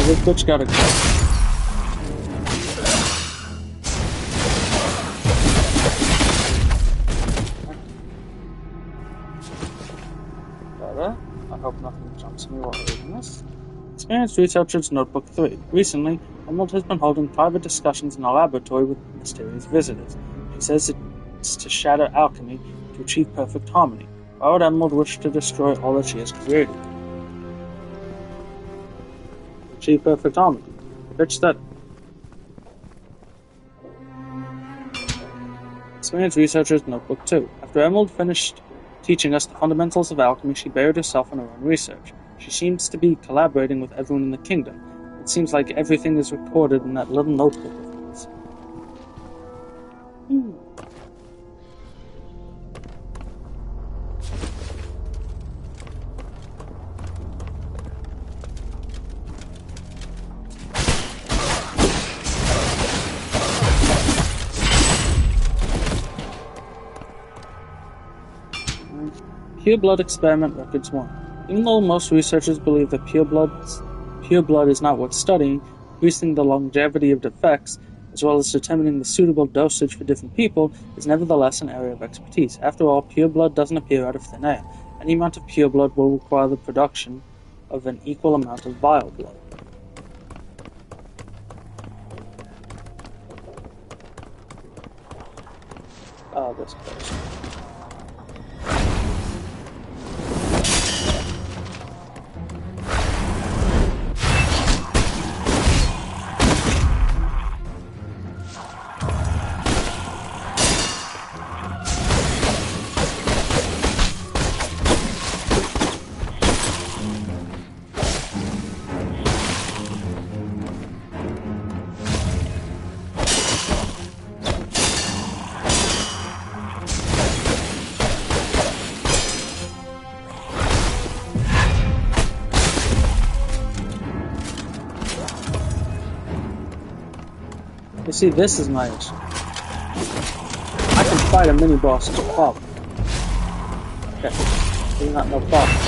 this bitch gotta go. I hope nothing jumps me while reading this. Experienced Researcher's Notebook 3. Recently, Emerald has been holding private discussions in a laboratory with mysterious visitors. He says it's to shatter alchemy to achieve perfect harmony. Why would Emerald wish to destroy all that she has created? Achieve perfect harmony. Bitch that. Experienced Researcher's Notebook 2. After Emerald finished teaching us the fundamentals of alchemy, she buried herself in her own research. She seems to be collaborating with everyone in the kingdom. It seems like everything is recorded in that little notebook of hers. Pure Blood Experiment Records 1. Even though most researchers believe that pure blood is not worth studying, increasing the longevity of defects, as well as determining the suitable dosage for different people, is nevertheless an area of expertise. After all, pure blood doesn't appear out of thin air. Any amount of pure blood will require the production of an equal amount of vile blood. This place. You see, this is my issue. I can fight a mini-boss as a problem. Okay, so not no problem.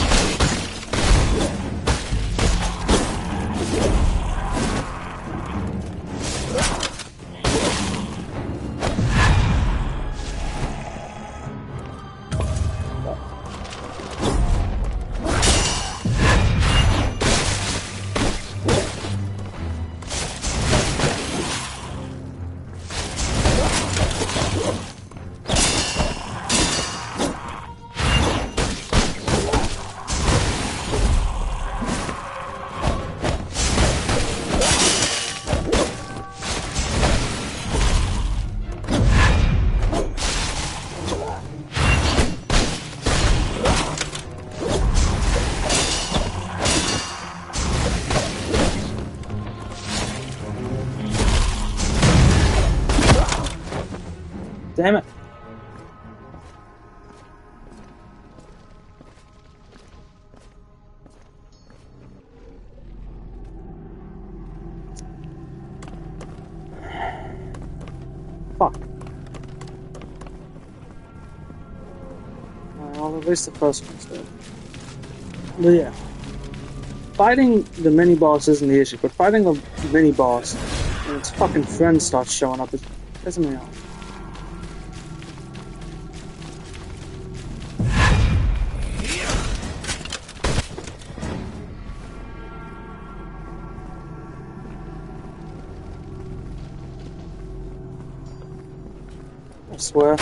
Damn it. Fuck. Well, at least the first one's dead. But yeah. Fighting the mini-boss isn't the issue, but fighting the mini-boss and its fucking friend starts showing up is pissing me off. I swear.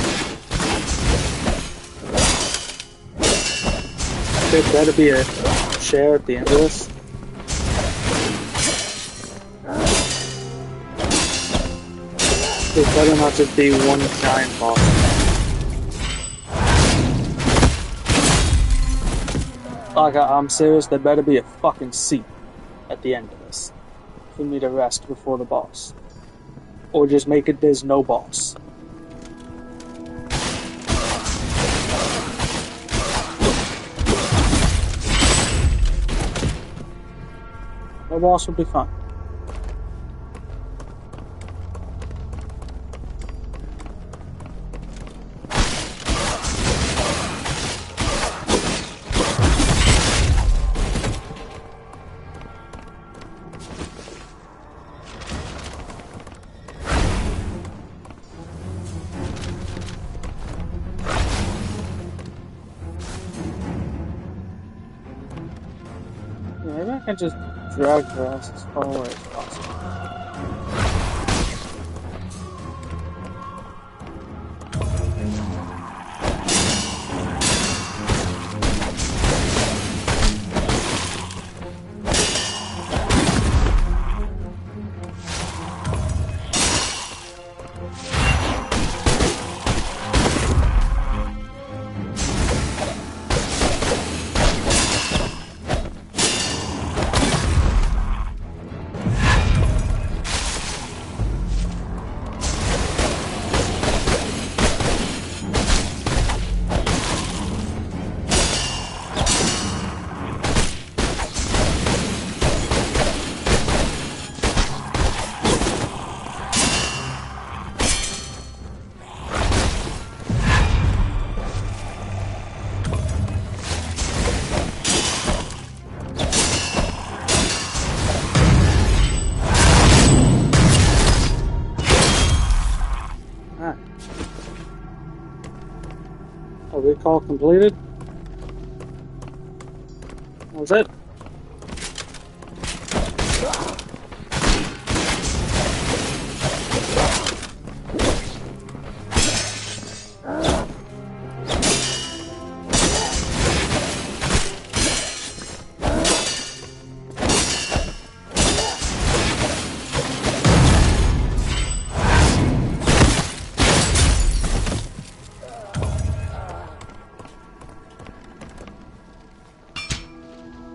There better be a chair at the end of this. There better not just be one giant boss. Like, I'm serious, there better be a fucking seat at the end of this for me to rest before the boss. Or just make it there's no boss. No boss would be fun. Yeah, maybe I can just drag her ass as far away as possible. Alright. A recall completed. That was it.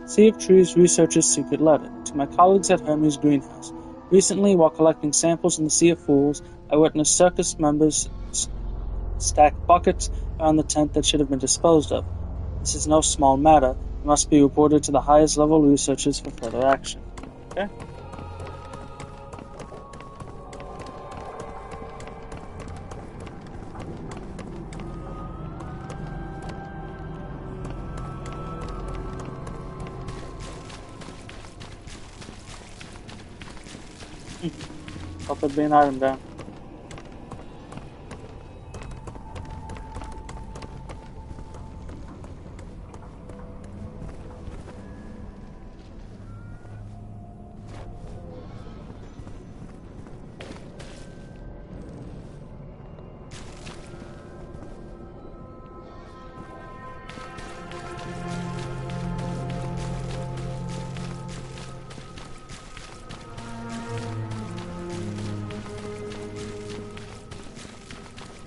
Sea of Trees Researcher's Secret Letter to my colleagues at Hermes Greenhouse. Recently, while collecting samples in the Sea of Fools, I witnessed circus members stack buckets around the tent that should have been disposed of. This is no small matter. It must be reported to the highest level researchers for further action. Okay? Thought there'd be an item down.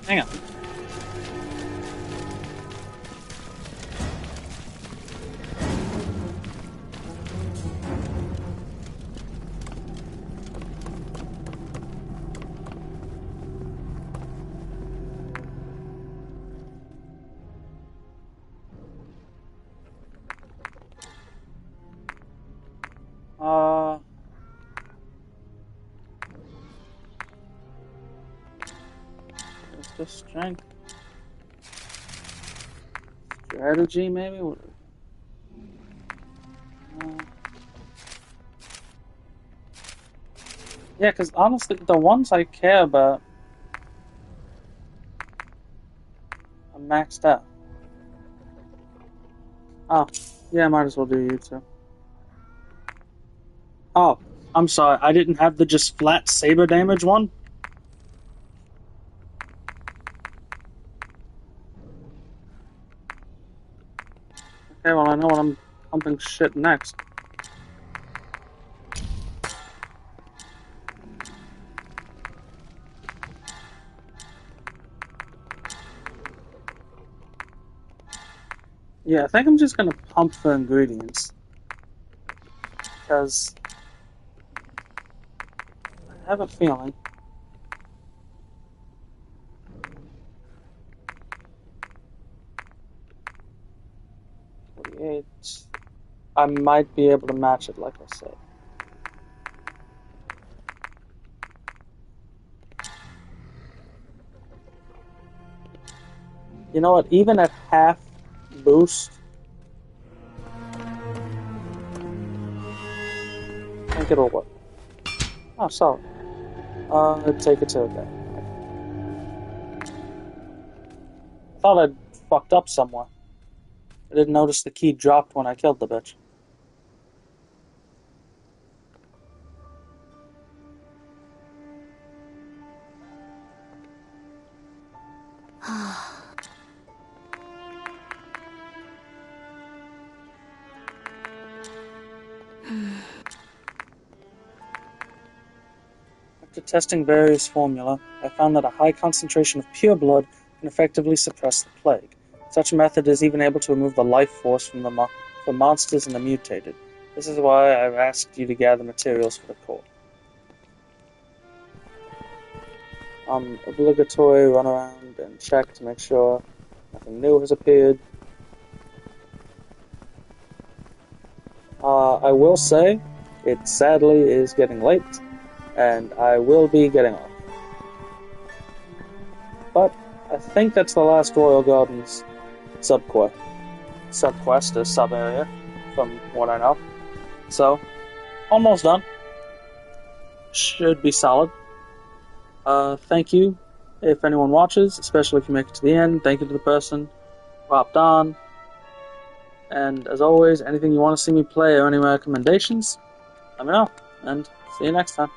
Hang on. What's the strength? Strategy, maybe? Yeah, because honestly, the ones I care about are maxed out. Oh, yeah, might as well do you too. Oh, I'm sorry, I didn't have the just flat saber damage one. Okay, well, I know what I'm pumping shit next. Yeah, I think I'm just gonna pump for ingredients. Because I have a feeling. 48. I might be able to match it, like I said. You know what? Even at half boost, I think it'll work. Oh, solid. Take it to that. I thought I'd fucked up somewhere. I didn't notice the key dropped when I killed the bitch. After testing various formula, I found that a high concentration of pure blood can effectively suppress the plague. Such a method is even able to remove the life force from monsters and the mutated. This is why I've asked you to gather materials for the court. Obligatory run around and check to make sure nothing new has appeared. I will say, it sadly is getting late, and I will be getting off. But I think that's the last Royal Gardens subquest or sub-area, from what I know. So, almost done. Should be solid. Thank you if anyone watches, especially if you make it to the end. Thank you to the person who hopped on. And as always, anything you want to see me play or any recommendations, let me know. And see you next time.